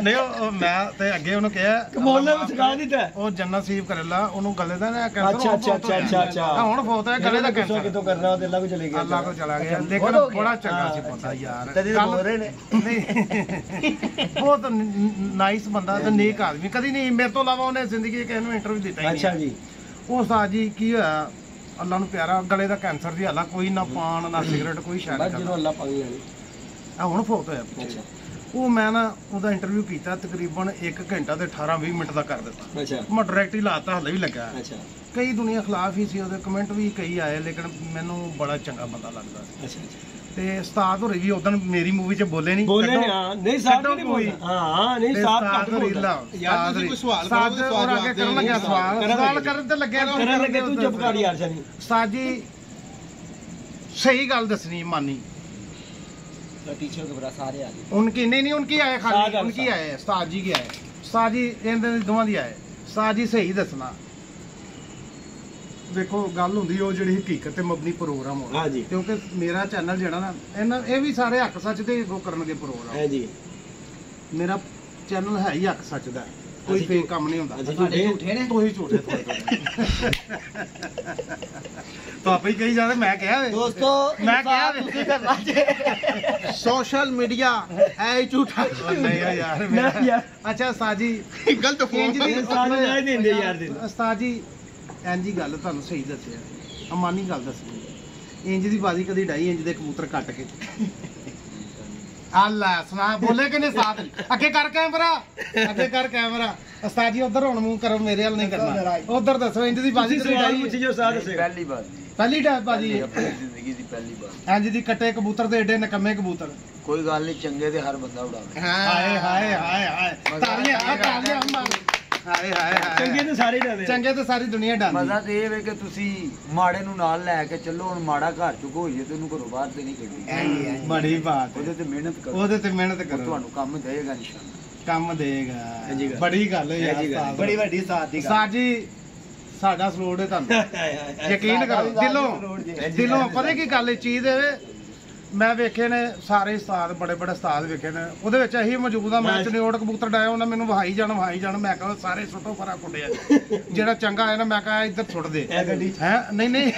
ਨਹੀਂ। ਉਹ ਮੈਂ ਤੇ ਅੱਗੇ ਉਹਨੂੰ ਕਿਹਾ ਕਮੋਲੇ ਵਿੱਚ ਸਿਖਾ ਦਿੱਤਾ ਉਹ ਜੰਨਤ ਸੀਬ ਕਰੇਲਾ ਉਹਨੂੰ ਗਲੇ ਦਾ ਨਾ ਕੈਂਸਰ। ਅੱਛਾ ਹੁਣ ਫੋਤ ਹੈ ਗਲੇ ਦਾ ਕੈਂਸਰ ਕਿਤੋਂ ਕਰਨਾ ਉਹਦੇ ਅੱਲਾ ਕੋ ਚਲੇ ਗਿਆ, ਅੱਲਾ ਕੋਲ ਚਲਾ ਗਿਆ। ਲੇਕਿਨ ਬੜਾ ਚੰਗਾ ਸੀ ਬੰਦਾ ਯਾਰ, ਬੋਲ ਰਹੇ ਨੇ ਨਹੀਂ ਬਹੁਤ ਨਾਈਸ ਬੰਦਾ ਤੇ ਨੇਕ ਆਦਮੀ। ਕਦੀ ਨਹੀਂ ਮੇਰੇ ਤੋਂ ਇਲਾਵਾ ਉਹਨੇ ਜ਼ਿੰਦਗੀ ਕਿਸੇ ਨੂੰ ਇੰਟਰਵਿਊ ਦਿੱਤਾ ਹੀ ਨਹੀਂ। ਅੱਛਾ ਜੀ ਉਹ ਉਸਤਾਦ ਜੀ ਕੀ ਹੋਇਆ, ਅੱਲਾ ਨੂੰ ਪਿਆਰਾ ਗਲੇ ਦਾ ਕੈਂਸਰ ਦੀ ਹਾਲਾ ਕੋਈ ਨਾ ਪਾਨ ਨਾ ਸਿਗਰਟ ਕੋਈ ਸ਼ਾਇਦ ਬਸ ਜਦੋਂ ਅੱਲਾ ਪਾਣੀ ਲੈਣੀ। ਆ ਹੁਣ ਫੋਟ ਹੋਇਆ ਪਿੱਛੇ। ਉਹ ਮੈਂ ਨਾ ਉਹਦਾ ਇੰਟਰਵਿਊ ਕੀਤਾ ਤਕਰੀਬਨ 1 ਘੰਟਾ ਤੇ 18-20 ਮਿੰਟ ਦਾ ਕਰ ਦਿੱਤਾ। ਅੱਛਾ ਮੈਂ ਡਾਇਰੈਕਟ ਹੀ ਲਾਤਾ, ਹਲੇ ਵੀ ਲੱਗਾ। ਅੱਛਾ ਕਈ ਦੁਨੀਆ ਖਿਲਾਫ ਹੀ ਸੀ, ਉਹਦੇ ਕਮੈਂਟ ਵੀ ਕਈ ਆਏ, ਲੇਕਿਨ ਮੈਨੂੰ ਬੜਾ ਚੰਗਾ ਬੰਦਾ ਲੱਗਦਾ ਸੀ। ਅੱਛਾ ਤੇ ਉਸਤਾਦ ਹੋਰੀ ਵੀ ਉਦੋਂ ਮੇਰੀ ਮੂਵੀ 'ਚ ਬੋਲੇ ਨਹੀਂ ਨਹੀਂ ਸਾਥ ਨਹੀਂ ਬੋਲਦਾ। ਹਾਂ ਨਹੀਂ ਸਾਥ ਘੱਟ ਬੋਲਦਾ ਯਾਰ। ਤੁਸੀਂ ਕੋਈ ਸਵਾਲ ਕਰੋ ਤੇ ਸਵਾਲ ਅੱਗੇ ਕਰਨ ਲੱਗਿਆ, ਸਵਾਲ ਕਰਨ ਤੇ ਲੱਗਿਆ ਕਰਨ ਲੱਗੇ ਤੂੰ ਚੁੱਪ ਕਰ ਯਾਰ ਸਨੀ। ਉਸਤਾਦ ਜੀ सही गल दसनी मानी टीचर के बड़ा सारे आ गए उनकी नहीं उनकी आए खाली उनकी आए उस्ताद जी के आए उस्ताद जी इन दोवां दी आए उस्ताद जी सही दसना देखो गल हुंदी ओ जिहड़ी हकीकत ते मबनी प्रोग्राम हो हां जी क्योंकि मेरा चैनल जेड़ा ना इन्हां ए भी सारे हक सच ते गो करनगे प्रोग्राम हां जी ਮੇਰਾ ਚੈਨਲ ਹੈ ਹੀ ਹੱਕ ਸੱਚ ਦਾ, ਕੋਈ ਫੇਕ ਕੰਮ ਨਹੀਂ ਹੁੰਦਾ। ਝੂਠੇ ਨੇ ਤੁਸੀਂ ਝੂਠੇ ਥੋੜੇ ਤਾਂ ਆਪੇ ਹੀ ਕਹੀ ਜਾਂਦੇ, ਮੈਂ ਕਿਹਾ ਵੇ ਦੋਸਤੋ ਮੈਂ ਕਿਹਾ ਤੁਸੀਂ ਕਰਨਾ ਜੇ ਸੋਸ਼ਲ ਮੀਡੀਆ ਹੈ ਹੀ ਝੂਠਾ। ਨਹੀਂ ਯਾਰ ਅੱਛਾ ਉਸਤਾਦ ਜੀ ਗਲਤ ਫੋਨ ਉਸਤਾਦ ਜੀ ਇੰਜ ਹੀ ਗੱਲ ਤੁਹਾਨੂੰ ਸਹੀ ਦੱਸਿਆ, ਅਮਾਨੀ ਗੱਲ ਦੱਸਣੀ, ਇੰਜ ਦੀ ਬਾਜ਼ੀ ਕਦੀ ਡਾਈ ਇੰਜ ਦੇ ਕਬੂਤਰ ਕੱਟ ਕੇ ਅੱਲਾ ਸੁਣਾ ਬੋਲੇ ਕਿ ਨਹੀਂ ਸਾਥ ਅੱਗੇ ਕਰ ਕੈਮਰਾ, ਅੱਗੇ ਕਰ ਕੈਮਰਾ। ਉਸਤਾਦ ਜੀ ਉਧਰ ਹੁਣ ਮੂੰਹ ਕਰੋ, ਮੇਰੇ ਵੱਲ ਨਹੀਂ ਕਰਨਾ, ਉਧਰ ਦੱਸੋ ਇੰਜ ਦੀ ਬਾਜ਼ੀ ਕਦੀ ਡਾਈ ਪਹਿਲੀ ਵਾਰ ਪਹਿਲੀ ਟਾਈਪ ਬਾਜ਼ੀ ਜ਼ਿੰਦਗੀ ਦੀ ਪਹਿਲੀ ਵਾਰ ਇੰਜ ਦੀ ਕੱਟੇ ਕਬੂਤਰ ਤੇ ਏਡੇ ਨਕਮੇ ਕਬੂਤਰ। ਕੋਈ ਗੱਲ ਨਹੀਂ, ਚੰਗੇ ਦੇ ਹਰ ਬੰਦਾ ਉਡਾਵੇ। ਹਾਏ ਹਾਏ ਹਾਏ ਹਾਏ ਤਾਲੀਆਂ ਤਾਲੀਆਂ ਮਾਰ, ਹਾਏ ਹਾਏ ਹਾਏ ਚੰਗੇ ਤੇ ਸਾਰੇ ਡਾਵੇ, ਚੰਗੇ ਤੇ ਸਾਰੀ ਦੁਨੀਆ ਡਾਂਦੀ। ਮਜ਼ਾ ਤੇ ਇਹ ਵੇ ਕਿ ਤੁਸੀਂ ਮਾੜੇ ਨੂੰ ਨਾਲ ਲੈ ਕੇ ਚੱਲੋ। ਹੁਣ ਮਾੜਾ ਘਰ ਚੁੱਕ ਹੋਈਏ ਤੇ ਉਹਨੂੰ ਘਰੋਂ ਬਾਹਰ ਤੇ ਨਹੀਂ ਕੱਢੀ, ਬੜੀ ਬਾਤ ਉਹਦੇ ਤੇ ਮਿਹਨਤ ਕਰੋ, ਉਹਦੇ ਤੇ ਮਿਹਨਤ ਉਹ ਕਰੋ, ਤੁਹਾਨੂੰ ਕੰਮ ਦੇਗਾ ਇਨਸ਼ਾਅੱਲਾ। ਕੰਮ ਦੇਗਾ। ਬੜੀ ਗੱਲ ਹੈ ਯਾਰ, ਬੜੀ ਵੱਡੀ ਸਾਥ ਦੀ ਗੱਲ। ਉਸਤਾਦ ਜੀ ਸਾਡਾ ਸਲੂਟ ਹੈ ਤੁਹਾਨੂੰ, ਯਕੀਨ ਕਰੋ ਦਿਲੋਂ ਪਤਾ ਕੀ ਗੱਲ ਇਹ ਚੀਜ਼ ਹੈ। ਮੈਂ ਵੇਖੇ ਨੇ ਸਾਰੇ ਉਸਤਾਦ, ਬੜੇ ਬੜੇ ਉਸਤਾਦ ਵੇਖੇ ਨੇ, ਉਹਦੇ ਵਿੱਚ ਇਹੀ ਮੌਜੂਦ ਆ। ਮੈਂ ਚਨਿਓੜ ਕਬੂਤਰ ਡਾਇਆ, ਉਹਨਾਂ ਮੈਨੂੰ ਵਹਾਈ ਜਾਣ ਮੈਂ ਕਹਾਂ ਸਾਰੇ ਸੁੱਟੋ ਪਰਾਂ ਕੁੰਡਿਆ, ਜਿਹੜਾ ਚੰਗਾ ਹੈ ਨਾ ਮੈਂ ਕਹਾਂ ਇੱਧਰ ਸੁੱਟ ਦੇ ਹੈ। ਨਹੀਂ ਨਹੀਂ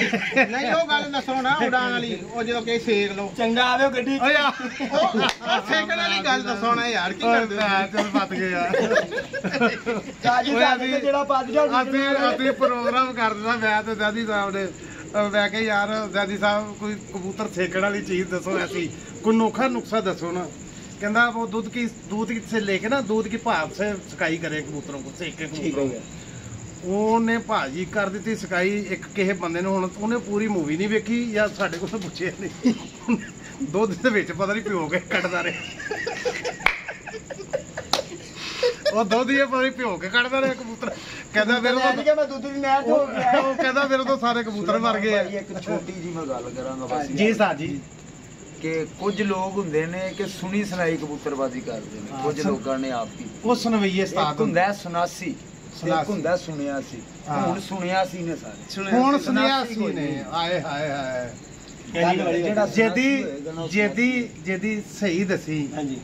ਨਹੀਂ ਉਹ ਗੱਲ ਦੱਸੋ ਨਾ ਉਡਾਣ ਵਾਲੀ, ਉਹ ਜਦੋਂ ਕਹੇ ਸੇਕ ਲਓ ਚੰਗਾ ਆਵੇ ਗੱਡੀ ਓਏ ਆ ਸੇਕਣ ਵਾਲੀ ਗੱਲ ਦੱਸੋ ਨਾ ਯਾਰ, ਕੀ ਕਰਦੇ ਹੋ? ਚੱਲ ਪੱਤ ਗਏ ਯਾਰ। ਕਾਜੀ ਸਾਡੇ ਤੇ ਜਿਹੜਾ ਪੱਜ ਗਿਆ ਅਸੀਂ ਪ੍ਰੋਗਰਾਮ ਕਰਦੇ ਮੈਂ ਤੇ ਦਾਦੀ ਸਾਹਿਬ ਨੇ, ਮੈਂ ਕਿਹਾ ਯਾਰ ਦਾਦੀ ਸਾਹਿਬ ਕੋਈ ਕਬੂਤਰ ਸੇਕਣ ਵਾਲੀ ਚੀਜ਼ ਦੱਸੋ, ਐਸੀ ਕੋਈ ਨੋਖਾ ਨੁਕਸਾ ਦੱਸੋ ना। कहता वो दूध की से लेके ना दूध की भाप से सिकाई करे कबूतरों को, सेके कबूतरों को। ਉਹਨੇ ਭਾਜੀ ਕਰ ਦਿੱਤੀ ਸਕਾਈ ਇੱਕ ਕਿਸੇ ਬੰਦੇ ਨੇ, ਹੁਣ ਉਹਨੇ ਪੂਰੀ ਮੂਵੀ ਨਹੀਂ ਵੇਖੀ ਜਾਂ ਸਾਡੇ ਕੋਲ ਪੁੱਛਿਆ ਨਹੀਂ, ਦੁੱਧ ਦੇ ਵਿੱਚ ਪਤਾ ਨਹੀਂ ਪਿਓ ਕੇ ਕੱਢਦਾ ਰਹੇ, ਉਹ ਦੁੱਧ ਹੀ ਪਤਾ ਨਹੀਂ ਪਿਓ ਕੇ ਕੱਢਦਾ ਰਿਹਾ ਕਬੂਤਰ। ਕਹਿੰਦਾ ਫਿਰ ਮੈਂ ਦੁੱਧ ਦੀ ਨਹਿਰ ਤੋਂ ਉਹ ਕਹਿੰਦਾ ਫਿਰ ਤੋਂ ਸਾਰੇ ਕਬੂਤਰ ਮਰ ਗਏ ਆ। ਇੱਕ ਛੋਟੀ ਜੀ ਮੈਂ ਗੱਲ ਕਰਾਂਗਾ ਬਸ, ਜੀ ਸਾਹਿਬ ਜੀ, ਕਿ ਕੁਝ ਲੋਕ ਹੁੰਦੇ ਨੇ ਕਿ ਸੁਣੀ ਸੁਣਾਈ ਕਬੂਤਰਬਾਜ਼ੀ ਕਰਦੇ ਨੇ, ਕੁਝ ਲੋਕਾਂ ਨੇ ਆਪ ਕੀਤੀ। ਉਹ ਸੁਣਵਈਏ ਇੱਕ ਉਸਤਾਦ ਹੁੰਦਾ ਸੁਨਾਸੀ, ਇੱਕ ਹੁੰਦਾ ਸੁਣਿਆ ਸੀ। ਹੁਣ ਸੁਣਿਆ ਸੀ ਨੇ ਸਾਰੇ, ਹੁਣ ਸੁਣਿਆ ਸੀ ਨੇ। ਆਏ ਹਾਏ ਹਾਏ ਜਿਹੜਾ ਜਿਹਦੀ ਸਹੀ ਦੱਸੀ। ਹਾਂਜੀ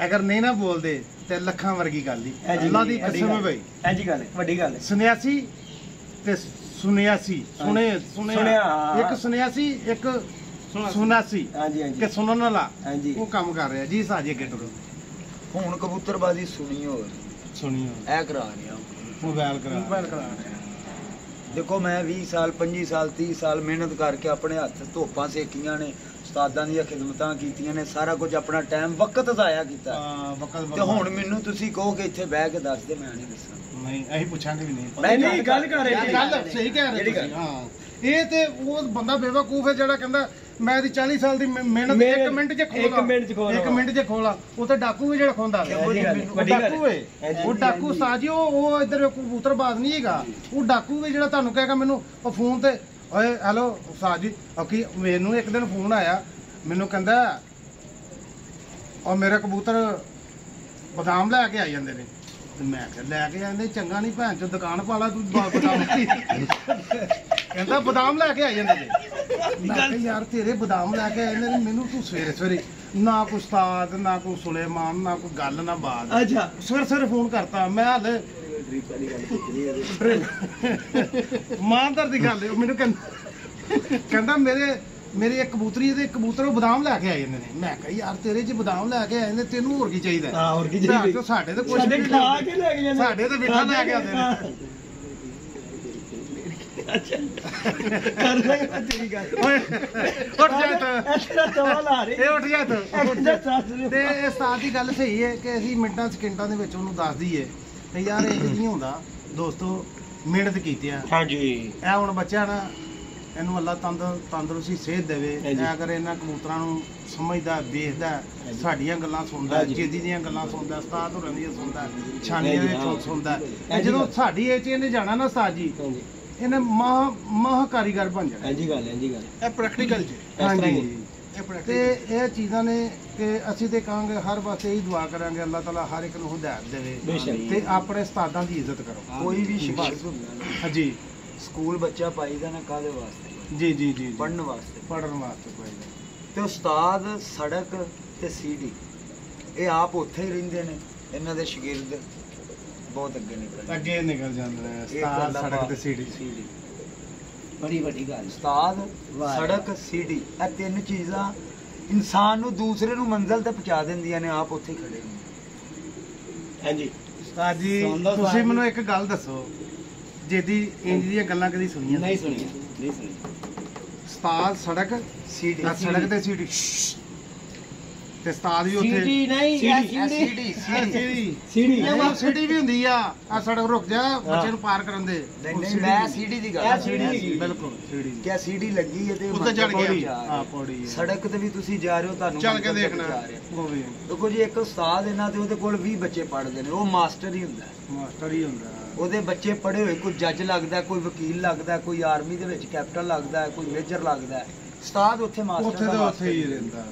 ਅਗਰ ਨਹੀਂ ਨਾ ਬੋਲਦੇ ਤੇ ਲੱਖਾਂ ਵਰਗੀ ਗੱਲ ਹੀ, ਅੱਲਾ ਦੀ ਕਸਮ ਹੈ ਬਈ। ਐਜੀ ਗੱਲ ਹੈ, ਵੱਡੀ ਗੱਲ ਹੈ। ਸੁਨਿਆਸੀ ਤੇ ਸੁਨਿਆਸੀ, ਸੁਣਿਆ ਇੱਕ ਸੁਨਿਆਸੀ ਇੱਕ ਸੁਨਾਸੀ, ਹਾਂਜੀ ਹਾਂਜੀ ਕਿ ਸੁਣਨ ਵਾਲਾ ਹਾਂਜੀ ਉਹ ਕੰਮ ਕਰ ਰਿਹਾ ਜੀ। ਸਾਜੀ ਅੱਗੇ ਟੁਰੋ ਹੁਣ ਕਬੂਤਰਬਾਜ਼ੀ ਸੁਣੀ ਹੋਰ ਸੁਣੀਓ, ਇਹ ਕਰਾ ਰਿਹਾ। ਮੋਬਾਈਲ ਕਰਾ ਦੇਖੋ ਮੈਂ 20 ਸਾਲ 25 ਸਾਲ 30 ਸਾਲ ਮਿਹਨਤ ਕਰਕੇ ਆਪਣੇ ਹੱਥ ਧੋਪਾਂ ਸੇਕੀਆਂ ਨੇ, ਉਸਤਾਦਾਂ ਦੀਆਂ ਖਿਦਮਤਾਂ ਕੀਤੀਆਂ ਨੇ, ਸਾਰਾ ਕੁਝ ਆਪਣਾ ਟਾਈਮ ਵਕਤ ਜ਼ਾਇਆ ਕੀਤਾ। ਤੇ ਹੁਣ ਮੈਨੂੰ ਤੁਸੀਂ ਕਹੋ ਕਿ ਇੱਥੇ ਬਹਿ ਕੇ ਦੱਸ ਦੇ, ਮੈਂ ਨਹੀਂ ਦੱਸਣਾ। ਨਹੀਂ ਅਸੀਂ ਪੁੱਛਾਂਗੇ ਵੀ ਨਹੀਂ। ਨਹੀਂ ਗੱਲ ਕਰ ਰਹੇ ਜੀ, ਗੱਲ ਸਹੀ ਕਹਿ ਰਹੇ ਤੁਸੀਂ। ਹਾਂ ਇਹ ਤੇ ਉਹ ਬੰਦਾ ਬੇਵਕੂਫ ਹੈ ਜਿਹੜਾ ਕਹਿੰਦਾ ਮੈਂ ਇਹਦੀ 40 ਸਾਲ ਦੀ ਮਿਹਨਤ 1 ਮਿੰਟ 'ਚ ਖੋਲਾ, 1 ਮਿੰਟ 'ਚ ਖੋਲਾ, 1 ਮਿੰਟ 'ਚ ਖੋਲਾ। ਉਹ ਤੇ ਡਾਕੂ ਹੈ ਜਿਹੜਾ ਖੋਂਦਾ, ਡਾਕੂ ਹੈ ਉਹ। ਡਾਕੂ ਸਾਜੀ ਉਹ ਇੱਧਰ ਕਬੂਤਰਬਾਜ਼ ਨਹੀਂ ਹੈਗਾ, ਉਹ ਡਾਕੂ ਹੈ ਜਿਹੜਾ ਤੁਹਾਨੂੰ ਕਹੇਗਾ ਮੈਨੂੰ ਉਹ ਫੋਨ ਤੇ, ਓਏ ਹੈਲੋ ਸਾਜੀ ਕੀ। ਮੈਨੂੰ ਇੱਕ ਦਿਨ ਫੋਨ ਆਇਆ, ਮੈਨੂੰ ਕਹਿੰਦਾ ਉਹ ਮੇਰੇ ਕਬੂਤਰ ਬਦਾਮ ਲੈ ਕੇ ਆਈ ਜਾਂਦੇ ਨੇ। ਮੈਂ ਕਿਹਾ ਲੈ ਕੇ ਜਾਂਦੇ ਚੰਗਾ ਨਹੀਂ, ਭੈਣ ਚੋ ਦੁਕਾਨ ਪਾ ਲਾ ਤੂੰ ਬਦਾਮ ਦੀ। ਕਹਿੰਦਾ ਬਦਾਮ ਲੈ ਕੇ ਆਈ ਜਾਂਦੇ ਨੇ। ਮੈਂ ਕਿਹਾ ਯਾਰ ਤੇਰੇ ਬਦਾਮ ਲੈ ਕੇ ਆਏ ਨੇ, ਮੈਨੂੰ ਤੂੰ ਸਵੇਰੇ ਸਵੇਰੇ ਨਾ ਕੋਈ ਉਸਤਾਦ ਨਾ ਕੋਈ ਸੁਲੇਮਾਨ ਨਾ ਕੋਈ ਗੱਲ ਨਾ ਬਾਤ। ਅੱਛਾ ਸਵੇਰੇ ਸਵੇਰੇ ਫੋਨ ਕਰਤਾ। ਮੈਂ ਹਾਲੇ ਇਮਾਨਦਾਰ ਦੀ ਗੱਲ ਹੈ। ਮੈਨੂੰ ਕਹਿੰਦਾ ਮੇਰੇ ਇੱਕ ਕਬੂਤਰੀ ਤੇ ਕਬੂਤਰ ਉਹ ਬਦਾਮ ਲੈ ਕੇ ਆਏ ਜਾਂਦੇ ਨੇ। ਮੈਂ ਕਿਹਾ ਯਾਰ ਤੇਰੇ 'ਚ ਬਦਾਮ ਲੈ ਕੇ ਆਏ ਨੇ, ਤੈਨੂੰ ਹੋਰ ਕੀ ਚਾਹੀਦਾ? ਹਾਂ ਹੋਰ ਕੀ ਚਾਹੀਦਾ? ਸਾਡੇ ਤੇ ਕੁਝ ਸਾਡੇ ਖਾ ਕੇ ਲੈ ਕੇ ਜਾਂਦੇ, ਸਾਡੇ ਤੇ ਮਿੱਠਾ ਲੈ ਕੇ ਆਉਂਦੇ ਨੇ। ਅੱਛਾ ਕਰ ਲੈ ਤੇਰੀ ਗੱਲ। ਓਏ ਉੱਠ ਜਾ ਤੂੰ, ਤੇਰਾ ਤਵਾ ਲਾ ਰਹੇ ਇਹ ਉੱਠ ਜਾ ਤੂੰ। ਤੇ ਤੇ ਇਹ ਉਸਤਾਦ ਦੀ ਗੱਲ ਸਹੀ ਹੈ ਕਿ ਅਸੀਂ ਮਿੰਟਾਂ ਸਕਿੰਟਾਂ ਦੇ ਵਿੱਚ ਉਹਨੂੰ ਦੱਸ ਦਈਏ ਤੇ ਯਾਰ ਇਹ ਨਹੀਂ ਹੁੰਦਾ ਦੋਸਤੋ। ਮਿਹਨਤ ਕੀਤੀ ਆ। ਹਾਂਜੀ ਇਹ ਹੁਣ ਬੱਚਾ ਨਾ, ਇਹਨੂੰ ਅੱਲਾ ਤੰਦਰੁਸਤੀ ਸਿਹਤ ਦੇਵੇ। ਅਗਰ ਇਹਨਾਂ ਕਬੂਤਰਾਂ ਨੂੰ ਸਮਝਦਾ, ਵੇਖਦਾ, ਸਾਡੀਆਂ ਗੱਲਾਂ ਸੁਣਦਾ, ਜੇਦੀ ਦੀਆਂ ਗੱਲਾਂ ਸੁਣਦਾ, ਉਸਤਾਦ ਹੋਰਾਂ ਦੀਆਂ ਸੁਣਦਾ, ਛਾਨੀਆਂ ਦੇ ਸੁਣਦਾ, ਜਦੋਂ ਸਾਡੀ ਇਹ 'ਚ ਇਹਨੇ ਜਾਣਾ ਨਾ ਉਸਤਾਦ ਜੀ, ਇਹਨੇ ਮਾਹ ਕਾਰੀਗਰ ਬਣ ਜਾਣਾ। ਹਾਂਜੀ ਗੱਲ ਇਹ ਪ੍ਰੈਕਟੀਕਲ ਜੀ। ਹਾਂਜੀ ਤੇ ਇਹ ਚੀਜ਼ਾਂ ਨੇ ਕਿ ਅਸੀਂ ਤੇ ਕਹਾਂਗੇ ਹਰ ਪਾਸੇ ਇਹੀ ਦੁਆ ਕਰਾਂਗੇ ਅੱਲਾਹ ਤਾਲਾ ਹਰ ਇੱਕ ਨੂੰ ਹਿਦਾਇਤ ਦੇਵੇ ਤੇ ਆਪਣੇ ਉਸਤਾਦਾਂ ਦੀ ਇੱਜ਼ਤ ਕਰੋ। ਕੋਈ ਵੀ ਸ਼ਿਕਸ਼ਕ ਹੁੰਦਾ ਹਾਂਜੀ ਸਕੂਲ ਬੱਚਾ ਪਾਈਦਾ ਨਾ ਕਾਹਦੇ ਵਾਸਤੇ? ਜੀ ਜੀ ਜੀ ਪੜ੍ਹਨ ਵਾਸਤੇ। ਪੜਨ ਵਾਸਤੇ ਪਾਈਦਾ। ਤੇ ਉਸਤਾਦ ਸੜਕ ਤੇ ਸੀਡੀ ਇਹ ਆਪ ਉੱਥੇ ਹੀ ਰਹਿੰਦੇ ਨੇ, ਇਹਨਾਂ ਦੇ ਸ਼ਾਗਿਰਦ ਬਹੁਤ ਅੱਗੇ ਨਿਕਲ ਜਾਂਦੇ ਨੇ ਉਸਤਾਦ ਸੜਕ ਤੇ ਸੀੜੀ ਬੜੀ ਵੱਡੀ ਗੱਲ। ਉਸਤਾਦ ਸੜਕ ਸੀੜੀ, ਇਹ ਤਿੰਨ ਚੀਜ਼ਾਂ ਇਨਸਾਨ ਨੂੰ ਦੂਸਰੇ ਨੂੰ ਮੰਜ਼ਿਲ ਤੇ ਪਹੁੰਚਾ ਦਿੰਦੀਆਂ ਨੇ, ਆਪ ਉੱਥੇ ਹੀ ਖੜੇ ਨੇ। ਹਾਂਜੀ ਉਸਤਾਦ ਜੀ ਤੁਸੀਂ ਮੈਨੂੰ ਇੱਕ ਗੱਲ ਦੱਸੋ, ਜਿਹਦੀ ਇੰਜ ਦੀਆਂ ਗੱਲਾਂ ਕਦੀ ਸੁਣੀਆਂ? ਨਹੀਂ ਸੁਣੀ। ਉਸਤਾਦ ਸੜਕ ਸੀੜੀ, ਸੜਕ ਤੇ ਸੀੜੀ ਤੇ ਉਸਤਾਦ ਵੀ ਉੱਥੇ ਸੀੜੀ ਨਹੀਂ, ਸੀੜੀ ਸੀੜੀ ਵੀ ਹੁੰਦੀ ਆ ਸੜਕ ਰੁਕ ਜਾ ਬੱਚੇ ਨੂੰ ਪਾਰ ਕਰਨ ਦੇ। ਨਹੀਂ ਮੈਂ ਸੀੜੀ ਦੀ ਗੱਲ ਬਿਲਕੁਲ ਸੀੜੀ ਕਿਆ ਸੀੜੀ ਲੱਗੀ ਹੈ ਤੇ ਉੱਤੇ ਚੜ ਗਿਆ ਪੌੜੀ ਸੜਕ ਤੇ ਵੀ ਤੁਸੀਂ ਜਾ ਰਹੇ ਹੋ, ਤੁਹਾਨੂੰ ਚੱਲ ਕੇ ਦੇਖਣਾ ਉਹ ਵੀ ਦੇਖੋ ਜੀ। ਇੱਕ ਉਸਤਾਦ ਇਹਨਾਂ ਦੇ ਉਹਦੇ ਕੋਲ 20 ਬੱਚੇ ਪੜ੍ਹਦੇ ਨੇ, ਉਹ ਮਾਸਟਰ ਹੀ ਹੁੰਦਾ, ਮਾਸਟਰ ਹੀ ਹੁੰਦਾ। ਉਹਦੇ ਬੱਚੇ ਪੜ੍ਹੇ ਹੋਏ, ਕੋਈ ਜੱਜ ਲੱਗਦਾ, ਕੋਈ ਵਕੀਲ ਲੱਗਦਾ, ਕੋਈ ਆਰਮੀ ਦੇ ਵਿੱਚ ਕੈਪਟਨ ਲੱਗਦਾ, ਕੋਈ ਮੇਜਰ ਲੱਗਦਾ। ਉਸਤਾਦ ਉੱਥੇ ਮਾਸਟਰ ਦਾ ਉੱਥੇ ਹੀ ਰਹਿੰਦਾ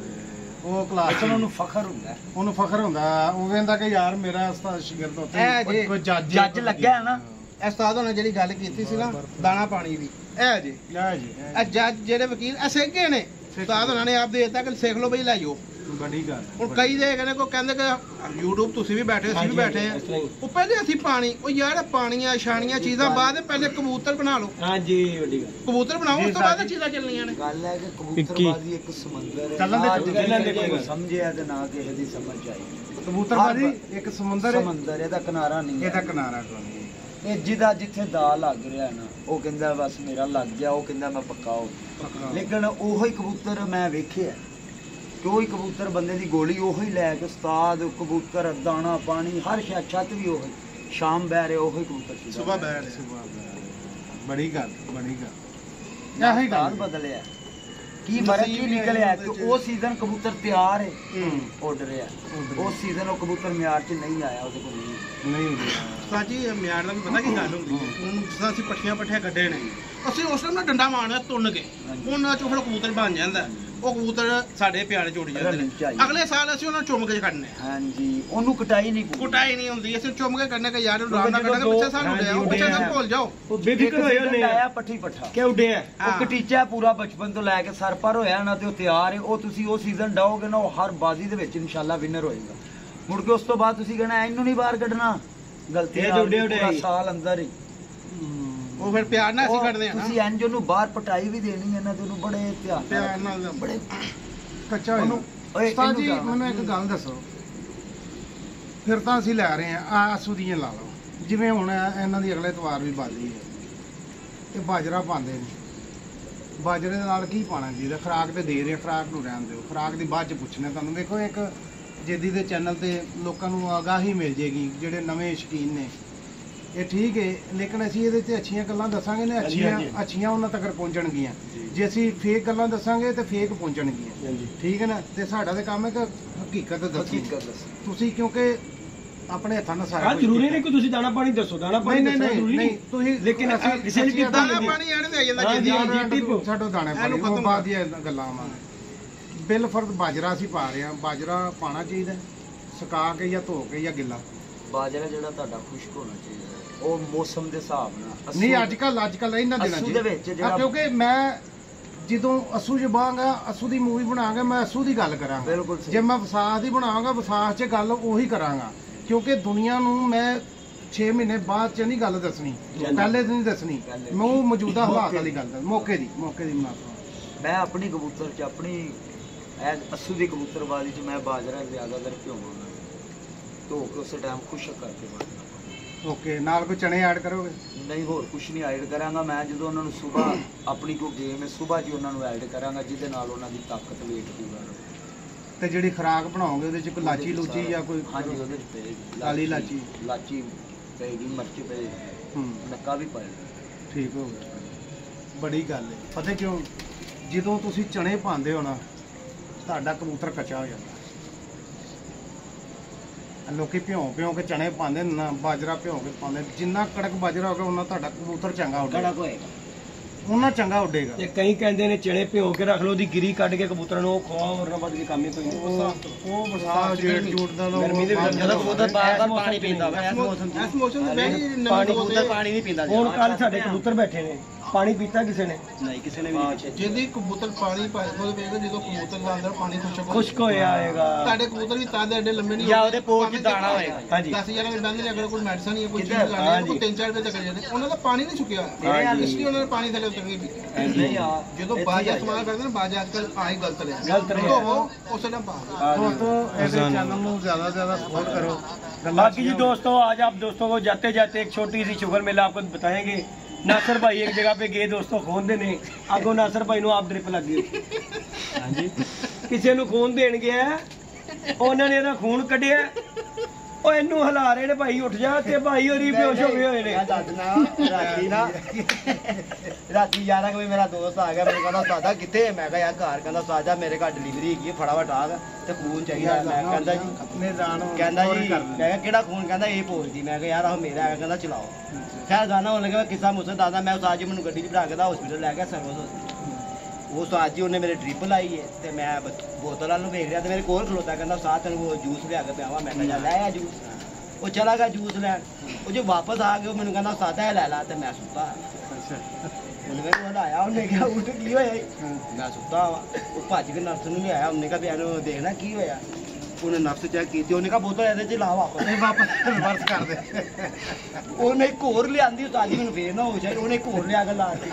ਉਹ ਕਲਾਸ ਉਹਨੂੰ ਫਖਰ ਹੁੰਦਾ, ਉਹਨੂੰ ਫਖਰ ਹੁੰਦਾ। ਉਹ ਕਹਿੰਦਾ ਕਿ ਯਾਰ ਮੇਰਾ ਉਸਤਾਦ ਸ਼ਾਗਿਰਦ ਉੱਥੇ ਕੋਈ ਜੱਜ ਲੱਗਾ ਹੈ ਨਾ। ਉਸਤਾਦ ਹੋਣਾ ਜਿਹੜੀ ਗੱਲ ਕੀਤੀ ਸੀ ਨਾ ਦਾਣਾ ਪਾਣੀ ਦੀ, ਇਹ ਜੀ ਇਹ ਜੱਜ ਜਿਹੜੇ ਵਕੀਲ ਇਹ ਸਿੱਖੇ ਨੇ, ਉਸਤਾਦ ਹੋਣਾ ਨੇ ਆਪ ਦੇ ਦਿੱਤਾ ਕਿ ਸਿੱਖ ਲਓ ਬਈ ਲੈ ਜਾਓ। ਬੜੀ ਗੱਲ। ਹੁਣ ਕਈ ਦੇ ਕਹਿੰਦੇ ਕੋ ਕਹਿੰਦੇ ਕਿ YouTube ਤੁਸੀਂ ਵੀ ਬੈਠੇ ਅਸੀਂ ਵੀ ਬੈਠੇ ਆ, ਉਹ ਪਹਿਲੇ ਅਸੀਂ ਪਾਣੀ, ਉਹ ਯਾਰ ਪਾਣੀਆਂ ਛਾਣੀਆਂ ਚੀਜ਼ਾਂ ਬਾਅਦ ਪਹਿਲੇ ਕਬੂਤਰ ਬਣਾ ਲਓ। ਹਾਂਜੀ ਵੱਡੀ ਗੱਲ। ਕਬੂਤਰ ਬਣਾਓ, ਉਸ ਤੋਂ ਬਾਅਦ ਚੀਜ਼ਾਂ ਚੱਲਣੀਆਂ ਨੇ। ਗੱਲ ਹੈ ਕਿ ਕਬੂਤਰਬਾਜ਼ੀ ਇੱਕ ਸਮੁੰਦਰ ਹੈ, ਚੱਲਣ ਦੇ ਕੋਈ ਸਮਝਿਆ ਤੇ ਨਾ ਕਿਸੇ ਦੀ ਸਮਝ ਆਈ। ਕਬੂਤਰਬਾਜ਼ੀ ਇੱਕ ਸਮੁੰਦਰ ਸਮੁੰਦਰ, ਇਹਦਾ ਕਿਨਾਰਾ ਨਹੀਂ, ਇਹਦਾ ਕਿਨਾਰਾ ਕੋਈ। ਇਹ ਜਿਹਦਾ ਜਿੱਥੇ ਦਾ ਲੱਗ ਰਿਹਾ ਨਾ, ਉਹ ਕਹਿੰਦਾ ਬਸ ਮੇਰਾ ਲੱਗ ਗਿਆ, ਉਹ ਕਹਿੰਦਾ ਮੈਂ ਪੱਕਾ ਹੋ ਗਿਆ। ਲੇਕਿਨ ਉਹੀ ਕਬੂਤਰ ਮੈਂ ਵੇਖਿਆ ਕਿ ਉਹੀ ਕਬੂਤਰ ਬੰਦੇ ਦੀ ਗੋਲੀ ਉਹੀ ਲੈ ਕੇ ਉਸਤਾਦ, ਕਬੂਤਰ ਦਾਣਾ ਪਾਣੀ ਹਰ ਛੱਤ ਵੀ ਉਹੀ, ਸ਼ਾਮ ਬਹਿ ਰਹੇ ਉਹੀ ਕਬੂਤਰ, ਸੁਬਾ ਬਹਿ ਰਹੇ। ਬੜੀ ਗੱਲ ਬੜੀ ਗੱਲ। ਇਹੀ ਗੱਲ ਬਦਲਿਆ ਕੀ ਫਰਕ ਕੀ ਨਿਕਲਿਆ ਕਿ ਉਹ ਸੀਜ਼ਨ ਕਬੂਤਰ ਤਿਆਰ ਹੈ, ਉੱਡ ਰਿਹਾ। ਉਸ ਸੀਜ਼ਨ ਉਹ ਕਬੂਤਰ ਮਿਆਰ 'ਚ ਨਹੀਂ ਆਇਆ, ਉਹਦੇ ਕੋਲ ਨਹੀਂ। ਸਾਜੀ ਮਿਆਰ ਦਾ ਵੀ ਪਤਾ ਕੀ ਗੱਲ ਹੁੰਦੀ ਹੈ। ਹੁਣ ਜਿਸ ਅਸੀਂ ਪੱਠੀਆਂ ਕੱਢੇ ਨੇ, ਅਸੀਂ ਉਸ ਨੂੰ ਡੰਡਾ ਮਾਰਨਾ ਤੁੰਨ ਕੇ, ਉਹਨਾਂ ਚੋਂ ਫਿਰ ਕਬੂਤਰ ਬਣ ਜਾਂਦਾ। ਉਹ ਕਬੂਤਰ ਸਾਡੇ ਪਿਆਰੇ ਜੋੜੀ ਜਾਂਦੇ ਨੇ। ਅਗਲੇ ਸਾਲ ਅਸੀਂ ਉਹਨਾਂ ਚੁੰਮ ਕੇ ਕੱਢਨੇ। ਹਾਂਜੀ, ਉਹਨੂੰ ਕਟਾਈ ਨਹੀਂ ਹੁੰਦੀ, ਅਸੀਂ ਚੁੰਮ ਕੇ ਕੱਢਨੇ ਕਿ ਯਾਰ ਆਰਾਮ ਨਾਲ ਕੱਢਾਂਗੇ। ਪਿੱਛੇ ਸਾਨੂੰ ਉੱਡਿਆ, ਉਹ ਪਿੱਛੇ ਸਾਨੂੰ ਭੁੱਲ ਜਾਓ। ਬੇਫਿਕਰ ਹੋਏ ਉਹਨੇ ਆਇਆ ਪੱਠੀ ਪੱਠਾ ਕਿ ਉੱਡਿਆ। ਉਹ ਕਟੀਚਾ ਪੂਰਾ ਬਚਪਨ ਤੋਂ ਲੈ ਕੇ ਸਰ ਪਰ ਹੋਇਆ ਨਾ, ਤੇ ਉਹ ਤਿਆਰ ਹੈ। ਉਹ ਤੁਸੀਂ ਉਹ ਸੀਜ਼ਨ ਡਾਓਗੇ ਨਾ, ਉਹ ਹਰ ਬਾਜ਼ੀ ਦੇ ਵਿੱਚ ਇਨਸ਼ਾਅੱਲਾ ਵਿਨਰ ਹੋਏਗਾ। ਮੁੜ ਕੇ ਉਸ ਤੋਂ ਬਾਅਦ ਤੁਸੀਂ ਕਹਿਣਾ ਇਹਨੂੰ ਨਹੀਂ ਬਾਹਰ ਕੱਢਣਾ, ਗਲਤੀ ਹੈ ਸਾਲ ਅੰਦਰ ਹੀ। ਉਹ ਫਿਰ ਪਿਆਰ ਨਾਲ ਅਸੀਂ ਕੱਢਦੇ ਆ ਨਾ। ਤੁਸੀਂ ਇੰਜ ਉਹਨੂੰ ਬਾਹਰ ਪਟਾਈ ਵੀ ਦੇਣੀ ਹੈ ਨਾ, ਤੇ ਉਹਨੂੰ ਬੜੇ ਧਿਆਨ ਨਾਲ ਬੜੇ ਕੱਚਾ ਉਹਨੂੰ। ਉਸਤਾਦ ਜੀ ਮੈਨੂੰ ਇੱਕ ਗੱਲ ਦੱਸੋ, ਫਿਰ ਤਾਂ ਅਸੀਂ ਲੈ ਰਹੇ ਆ ਆਸੂ ਦੀਆਂ ਲਾ ਲਓ, ਜਿਵੇਂ ਹੁਣ ਇਹਨਾਂ ਦੀ ਅਗਲੇ ਐਤਵਾਰ ਵੀ ਬਾਜੀ ਹੈ ਤੇ ਬਾਜਰਾ ਪਾਉਂਦੇ ਨੇ। ਬਾਜਰੇ ਦੇ ਨਾਲ ਕੀ ਪਾਣਾ ਚਾਹੀਦਾ? ਖੁਰਾਕ ਤੇ ਦੇ ਰਹੇ, ਖੁਰਾਕ ਨੂੰ ਰਹਿਣ ਦਿਓ, ਖੁਰਾਕ ਦੀ ਬਾਅਦ ਚ ਪੁੱਛਣਾ ਤੁਹਾਨੂੰ। ਦੇਖੋ ਇੱਕ ਜੇਦੀ ਦੇ ਚੈਨਲ ਤੇ ਲੋਕਾਂ ਨੂੰ ਆਗਾਹੀ ਮਿਲ ਜੇਗੀ, ਜਿਹੜੇ ਨਵੇਂ ਸ਼ੌਕੀਨ ਨੇ। ਇਹ ਠੀਕ ਹੈ, ਲੇਕਿਨ ਅਸੀਂ ਇਹਦੇ ਤੇ ਅੱਛੀਆਂ ਗੱਲਾਂ ਦੱਸਾਂਗੇ ਨੇ, ਅੱਛੀਆਂ ਉਹਨਾਂ ਤੱਕ ਪਹੁੰਚਣਗੀਆਂ। ਜੇ ਅਸੀਂ ਫੇਕ ਗੱਲਾਂ ਦੱਸਾਂਗੇ ਤੇ ਫੇਕ ਪਹੁੰਚਣਗੀਆਂ। ਠੀਕ ਹੈ ਨਾ? ਤੇ ਸਾਡਾ ਤੇ ਕੰਮ ਹੈ ਕਿ ਹਕੀਕਤ ਦੱਸੋ ਤੁਸੀਂ, ਕਿਉਂਕਿ ਆਪਣੇ ਹੱਥਾਂ ਨਾਲ ਸਾਰਾ ਜ਼ਰੂਰੀ ਨਹੀਂ ਕਿ ਤੁਸੀਂ ਦਾਣਾ ਪਾਣੀ ਦੱਸੋ। ਦਾਣਾ ਪਾਣੀ ਨਹੀਂ ਤੁਸੀਂ, ਲੇਕਿਨ ਕਿਸੇ ਦੀ ਦਾਣਾ ਪਾਣੀ ਐਣ ਤੇ ਆ ਜਾਂਦਾ ਜੀ। ਸਾਡੋ ਦਾਣਾ ਪਾਣੀ ਉਹ ਬਾਅਦ ਦੀਆਂ ਗੱਲਾਂ ਆਵਾਂਗੇ। ਬਿਲ ਫਰਦ ਬਾਜਰਾ ਅਸੀਂ ਪਾ ਰਹੇ ਹਾਂ। ਬਾਜਰਾ ਪਾਣਾ ਚਾਹੀਦਾ ਸੁਕਾ ਕੇ ਜਾਂ ਧੋ ਕੇ ਜਾਂ ਗਿੱਲਾ। ਬਾਜਰਾ ਜਿਹੜਾ ਤੁਹਾਡਾ ਖੁਸ਼ਕ ਹੋਣਾ ਚਾਹੀਦਾ, ਉਹ ਮੌਸਮ ਦੇ ਹਿਸਾਬ ਨਾਲ। ਨਹੀਂ ਅੱਜ ਕੱਲ ਇਹਨਾਂ ਦਿਨਾਂ ਚ, ਕਿਉਂਕਿ ਮੈਂ ਜਦੋਂ ਅਸੂ ਚ ਬਾਂਗਾ, ਅਸੂ ਦੀ ਮੂਵੀ ਬਣਾਵਾਂਗਾ, ਮੈਂ ਅਸੂ ਦੀ ਗੱਲ ਕਰਾਂਗਾ। ਜੇ ਮੈਂ ਵਿਸਾਖ ਦੀ ਬਣਾਵਾਂਗਾ, ਵਿਸਾਖ 'ਚ ਗੱਲ ਉਹੀ ਕਰਾਂਗਾ। ਕਿਉਂਕਿ ਦੁਨੀਆ ਨੂੰ ਮੈਂ 6 ਮਹੀਨੇ ਬਾਅਦ 'ਚ ਨਹੀਂ ਗੱਲ ਦੱਸਣੀ, ਪਹਿਲੇ ਦਿਨ ਨਹੀਂ ਦੱਸਣੀ। ਮੈਂ ਉਹ ਮੌਜੂਦਾ ਹਾਲਾਤ ਵਾਲੀ ਗੱਲ ਮੌਕੇ ਦੀ ਬਣਾਉਂਦਾ। ਮੈਂ ਆਪਣੀ ਕਬੂਤਰ 'ਚ, ਆਪਣੀ ਅਸੂ ਦੀ ਕਬੂਤਰਬਾਜ਼ੀ 'ਚ ਮੈਂ ਬਾਜਰਾ ਜ਼ਿਆਦਾਤਰ ਭਿਓਵਾਂਗਾ, ਧੋ ਕੇ ਉਸੇ ਟਾਈਮ ਖੁਸ਼ਕ ਕਰਕੇ ਬਣਾਉਂਗਾ। ਓਕੇ, ਨਾਲ ਕੋਈ ਚਣੇ ਐਡ ਕਰੋਗੇ? ਨਹੀਂ, ਹੋਰ ਕੁਝ ਨਹੀਂ ਐਡ ਕਰਾਂਗਾ। ਮੈਂ ਜਦੋਂ ਉਹਨਾਂ ਨੂੰ ਸਵੇਰ ਆਪਣੀ ਕੋਈ ਗੇਮ ਹੈ, ਸਵੇਰ ਜੀ ਉਹਨਾਂ ਨੂੰ ਐਡ ਕਰਾਂਗਾ, ਜਿਹਦੇ ਨਾਲ ਉਹਨਾਂ ਦੀ ਤਾਕਤ ਵੇਟ ਪੂਰਾ ਰਹੇ। ਤੇ ਜਿਹੜੀ ਖੁਰਾਕ ਬਣਾਓਗੇ ਉਹਦੇ 'ਚ ਕੋਈ ਲਾਚੀ ਲੂਚੀ ਜਾਂ ਕੋਈ? ਹਾਂਜੀ, ਉਹਦੇ 'ਚ ਪਏਗੀ ਕਾਲੀ ਲਾਚੀ ਪਏਗੀ, ਮਿਰਚ ਪਏਗੀ, ਨੱਕਾ ਵੀ ਪਏਗਾ। ਠੀਕ ਹੋ ਗਿਆ, ਬੜੀ ਗੱਲ ਹੈ। ਪਤਾ ਕਿਉਂ? ਜਦੋਂ ਤੁਸੀਂ ਚਣੇ ਪਾਉਂਦੇ ਹੋ ਨਾ, ਤੁਹਾਡਾ ਕਬੂਤਰ ਕੱਚਾ ਹੋ ਜਾਂਦਾ। ਲੋਕੀ ਭਿਉਂ ਕੇ ਚਣੇ ਪਾਉਂਦੇ ਨਾ, ਬਾਜਰਾ ਭਿਉਂ ਕੇ ਪਾਉਂਦੇ। ਜਿੰਨਾ ਕੜਕ ਬਾਜਰਾ ਹੋਗਾ ਉਹਨਾਂ ਤੁਹਾਡਾ ਕਬੂਤਰ ਚੰਗਾ ਉੱਡੇਗਾ, ਉਹਨਾਂ ਚੰਗਾ ਉੱਡੇਗਾ। ਤੇ ਕਈ ਕਹਿੰਦੇ ਨੇ ਚਣੇ ਭਿਉਂ ਕੇ ਰੱਖ ਲਓ, ਉਹਦੀ ਗਿਰੀ ਕੱਢ ਕੇ ਕਬੂਤਰਾਂ ਨੂੰ ਖਵਾਓ, ਉਹਨਾਂ ਵੱਧ ਕੇ ਕੰਮ ਹੀ ਕੋਈ ਨਹੀਂ। ਉਹ ਬਰਸਾਤ ਜੇਠ ਜੂਟ ਦਾ ਗਰਮੀ ਦੇ ਵਿੱਚ ਜਦੋਂ ਕਬੂਤਰ ਪਾਣੀ ਪੀਂਦਾ ਵਾ, ਇਸ ਮੌਸਮ 'ਚ ਇਸ ਮੌਸਮ 'ਚ ਪਾਣੀ ਨਹੀਂ ਪੀਂਦਾ। ਹੁਣ ਕੱਲ ਸਾਡੇ ਕਬੂਤਰ ਬੈਠੇ ਨੇ, ਪਾਣੀ ਪੀਤਾ ਕਿਸੇ ਨੇ ਨਹੀਂ ਕਿਸੇ ਨੇ ਵੀ ਜਿਹਦੀ ਕਬੂਤਰ ਪਾਣੀ ਪਾਏ ਉਹਦੇ ਵੇਖੋ ਜਦੋਂ ਕਬੂਤਰ ਦਾ ਅੰਦਰ ਪਾਣੀ ਖੁਸ਼ਕ ਹੋਇਆ ਹੋਏਗਾ ਤੁਹਾਡੇ ਕਬੂਤਰ ਵੀ ਤਾਂ ਦੇ ਐਡੇ ਲੰਮੇ ਨਹੀਂ ਜਾਂ ਉਹਦੇ ਪੋਟ 'ਚ ਦਾਣਾ ਹੋਏਗਾ। ਹਾਂਜੀ 10,000 ਦੇ ਬੰਦੇ ਨੇ ਅਗਰ ਕੋਈ ਮੈਡੀਸਨ ਜਾਂ ਕੋਈ ਚੀਜ਼ ਲਾਣੀ ਹੈ ਕੋਈ 3-4 ਰੁਪਏ ਤੱਕ ਜਾਂਦੇ ਉਹਨਾਂ ਦਾ ਪਾਣੀ ਨਹੀਂ ਸੁੱਕਿਆ ਇਸ ਲਈ ਉਹਨਾਂ ਨੇ ਪਾਣੀ ਥੱਲੇ ਉਤਰ ਕੇ ਪੀਤਾ ਜਦੋਂ ਬਾਜ ਇਸਤੇਮਾਲ ਕਰਦੇ ਨੇ ਬਾਜ ਅੱਜਕੱਲ ਆਈ ਗਲਤ ਰਿਹਾ ਉਹ ਉਸੇ ਨਾਲ ਪਾ ਦੋਸਤੋ ऐसे चैनल को ज्यादा से ज्यादा सपोर्ट करो। बाकी जी दोस्तों आज आप दोस्तों को जाते जाते एक छोटी सी शुगर मेला आपको बताएंगे। नासर भाई एक जगह पे गए दोस्तों खून देने आगो नासर भाई नु आप ड्रिप लग गई हाँ जी किसी नु खून देन गया उन्होंने ना खून कढ़िया ਉਹ ਇਹਨੂੰ ਹਿਲਾ ਰਹੇ ਨੇ ਭਾਈ ਉੱਠ ਜਾ ਤੇ ਭਾਈ ਹੋਰੀ ਬੇਹੋਸ਼ ਹੋ ਗਏ ਹੋਏ ਨੇ। ਰਾਤੀ 11 ਵਜੇ ਮੇਰਾ ਦੋਸਤ ਆ ਗਿਆ ਮੈਨੂੰ ਕਹਿੰਦਾ ਸਾਦਾ ਕਿੱਥੇ ਮੈਂ ਕਿਹਾ ਯਾਰ ਘਰ ਕਹਿੰਦਾ ਸਾਦਾ ਮੇਰੇ ਘਰ ਡਿਲੀਵਰੀ ਹੈਗੀ ਫਟਾਫਟ ਆ ਤੇ ਖੂਨ ਚਾਹੀਦਾ ਮੈਂ ਕਹਿੰਦਾ ਜੀ अपने जान ਕਹਿੰਦਾ ਜੀ ਮੈਂ ਕਿਹਾ ਕਿਹੜਾ ਖੂਨ ਕਹਿੰਦਾ ਇਹ ਭੋਜਦੀ ਮੈਂ ਕਿਹਾ ਯਾਰ ਆਹ ਮੇਰਾ ਹੈ ਕਹਿੰਦਾ ਚਲਾਓ ਖੈਰ ਗਾਣਾ ਹੋਣ ਲੱਗਾ ਕਿੱਸਾ ਮੁੱਸਾ ਦਾਦਾ ਮੈਂ ਉਸ ਅੱਜ ਮੈਨੂੰ ਗੱਡੀ 'ਚ ਬਿਠਾ ਕੇ ਦਾ ਹਸਪੀਟਲ ਲੈ ਗਿਆ ਸਰਵਿਸ ਉਸ ਤੋਂ ਅੱਜ ਹੀ ਉਹਨੇ ਮੇਰੇ ਡ੍ਰਿਪ ਲਾਈ ਹੈ ਤੇ ਮੈਂ ਬੋਤਲ ਵਾਲ ਨੂੰ ਵੇਖ ਰਿਹਾ ਤੇ ਮੇਰੇ ਕੋਲ ਖਲੋਤਾ ਕਹਿੰਦਾ ਸਾਹ ਤੈਨੂੰ ਉਹ ਜੂਸ ਲਿਆ ਕੇ ਪਿਆਵਾ ਮੈਂ ਕਿਹਾ ਲੈ ਆ ਜੂਸ ਉਹ ਚਲਾ ਗਿਆ ਜੂਸ ਲੈਣ ਉਹ ਜੋ ਵਾਪਸ ਆ ਗਿਆ ਮੈਨੂੰ ਕਹਿੰਦਾ ਸਾਦਾ ਲੈ ਲਾ ਤੇ ਮੈਂ ਸੁੱਤਾ ਉਹਨੇ ਮੈਨੂੰ ਹਲਾਇਆ ਉਹਨੇ ਕਿਹਾ ਉੱਠ ਕੀ ਹੋਇਆ ਮੈਂ ਸੁੱਤਾ ਉਹ ਭੱਜ ਕੇ ਨਰਸ ਨੂੰ ਲਿਆਇਆ ਉਹਨੇ ਕਿਹਾ ਵੀ ਇਹਨੂੰ ਦੇਖਣਾ ਕੀ ਹੋਇਆ ਉਹਨੇ ਨਰਸ ਚੈੱਕ ਕੀਤੀ ਉਹਨੇ ਕਿਹਾ ਬੋਤਲ ਇਹਦੇ 'ਚ ਲਾ ਵਾਪਸ रिवर्स कर दे। ਉਹਨੇ ਇੱਕ ਹੋਰ ਲਿਆਂਦੀ ਉਤਾਰੀ ਮੈਨੂੰ ਫੇਰ ਨਾ ਹੋ ਜਾਏ ਉਹਨੇ ਇੱਕ ਹੋਰ ਲਿਆ ਕੇ ਲਾ ਦਿੱਤੀ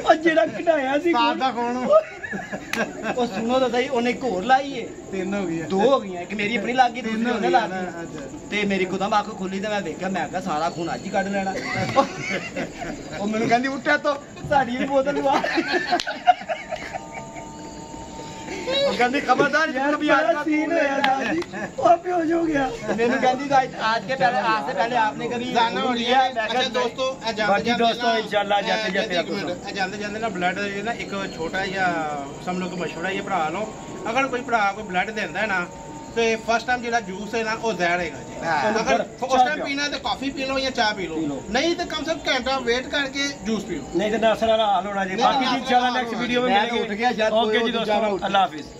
ਉਹ ਜਿਹੜਾ ਕਢਾਇਆ ਸੀ सादा कौन ਉਹ ਸੁਣੋ ਤਾਂ ਸਹੀ ਉਹਨੇ ਇੱਕ ਹੋਰ ਲਾਈ ਏ 3 हो गई ਦੋ ਹੋ ਗਈਆਂ ਇੱਕ ਮੇਰੀ ਆਪਣੀ ਲੱਗ ਗਈ ਦੂਸਰੀ ਉਹਨੇ ਲਾ ਦਿੱਤੀ ਤੇ ਮੇਰੀ ਕੁਦਮ ਅੱਖ ਖੁੱਲੀ ਤੇ ਮੈਂ ਵੇਖਿਆ ਮੈਂ ਕਿਹਾ ਸਾਰਾ ਖੂਨ ਅੱਜ ਹੀ ਕੱਢ ਲੈਣਾ ਉਹ ਮੈਨੂੰ ਕਹਿੰਦੀ ਉੱਠਿਆ ਤੋਂ ਸਾਡੀ ਵੀ ਬੋਤਲ ਲਵਾ ਉਹ ਕਹਿੰਦੀ ਖਬਰਦਾਰ यार भी बड़ा सीन है यार जी वो बेहोश हो गया। मैंने कहती आज के पहले आज से पहले आपने कभी ਜਾਣਾ ਹੋ ਰਿਹਾ ਅੱਛਾ ਦੋਸਤੋ ਇਹ ਜਾਂਦੇ बाकी दोस्तों इंशाल्लाह जाते जाते आपको ਇਹ ਜਾਂਦੇ ਜਾਂਦੇ ਨਾ ਬਲੱਡ ਨਾ ਇੱਕ ਛੋਟਾ ਜਿਹਾ ਸਮਝ ਲਓ ਕਿ ਮਸ਼ਵਰਾ ਇਹ ਭਰਾ ਲਓ ਅਗਰ ਕੋਈ ਭਰਾ ਕੋਈ ਬਲੱਡ ਦਿੰਦਾ ਹੈ ਨਾ ਤੇ ਫਸਟ ਟਾਈਮ ਜਿਹੜਾ ਜੂਸ ਹੈ ਨਾ ਉਹ ਜ਼ਹਿਰ ਹੈਗਾ ਜੀ ਅਗਰ ਉਸ ਟਾਈਮ ਪੀਣਾ ਤੇ ਕਾਫੀ ਪੀ ਲਓ ਜਾਂ ਚਾਹ ਪੀ ਲਓ ਨਹੀਂ ਤੇ ਕਮ ਸੇ ਕਮ ਘੰਟਾ ਵੇਟ ਕਰਕੇ ਜੂਸ ਪੀਓ नहीं तो नासर वाला हाल होना जी। बाकी जी इंशाल्लाह नेक्स्ट वीडियो में मिलेंगे। ओके जी दोस्तों अल्लाह हाफिज।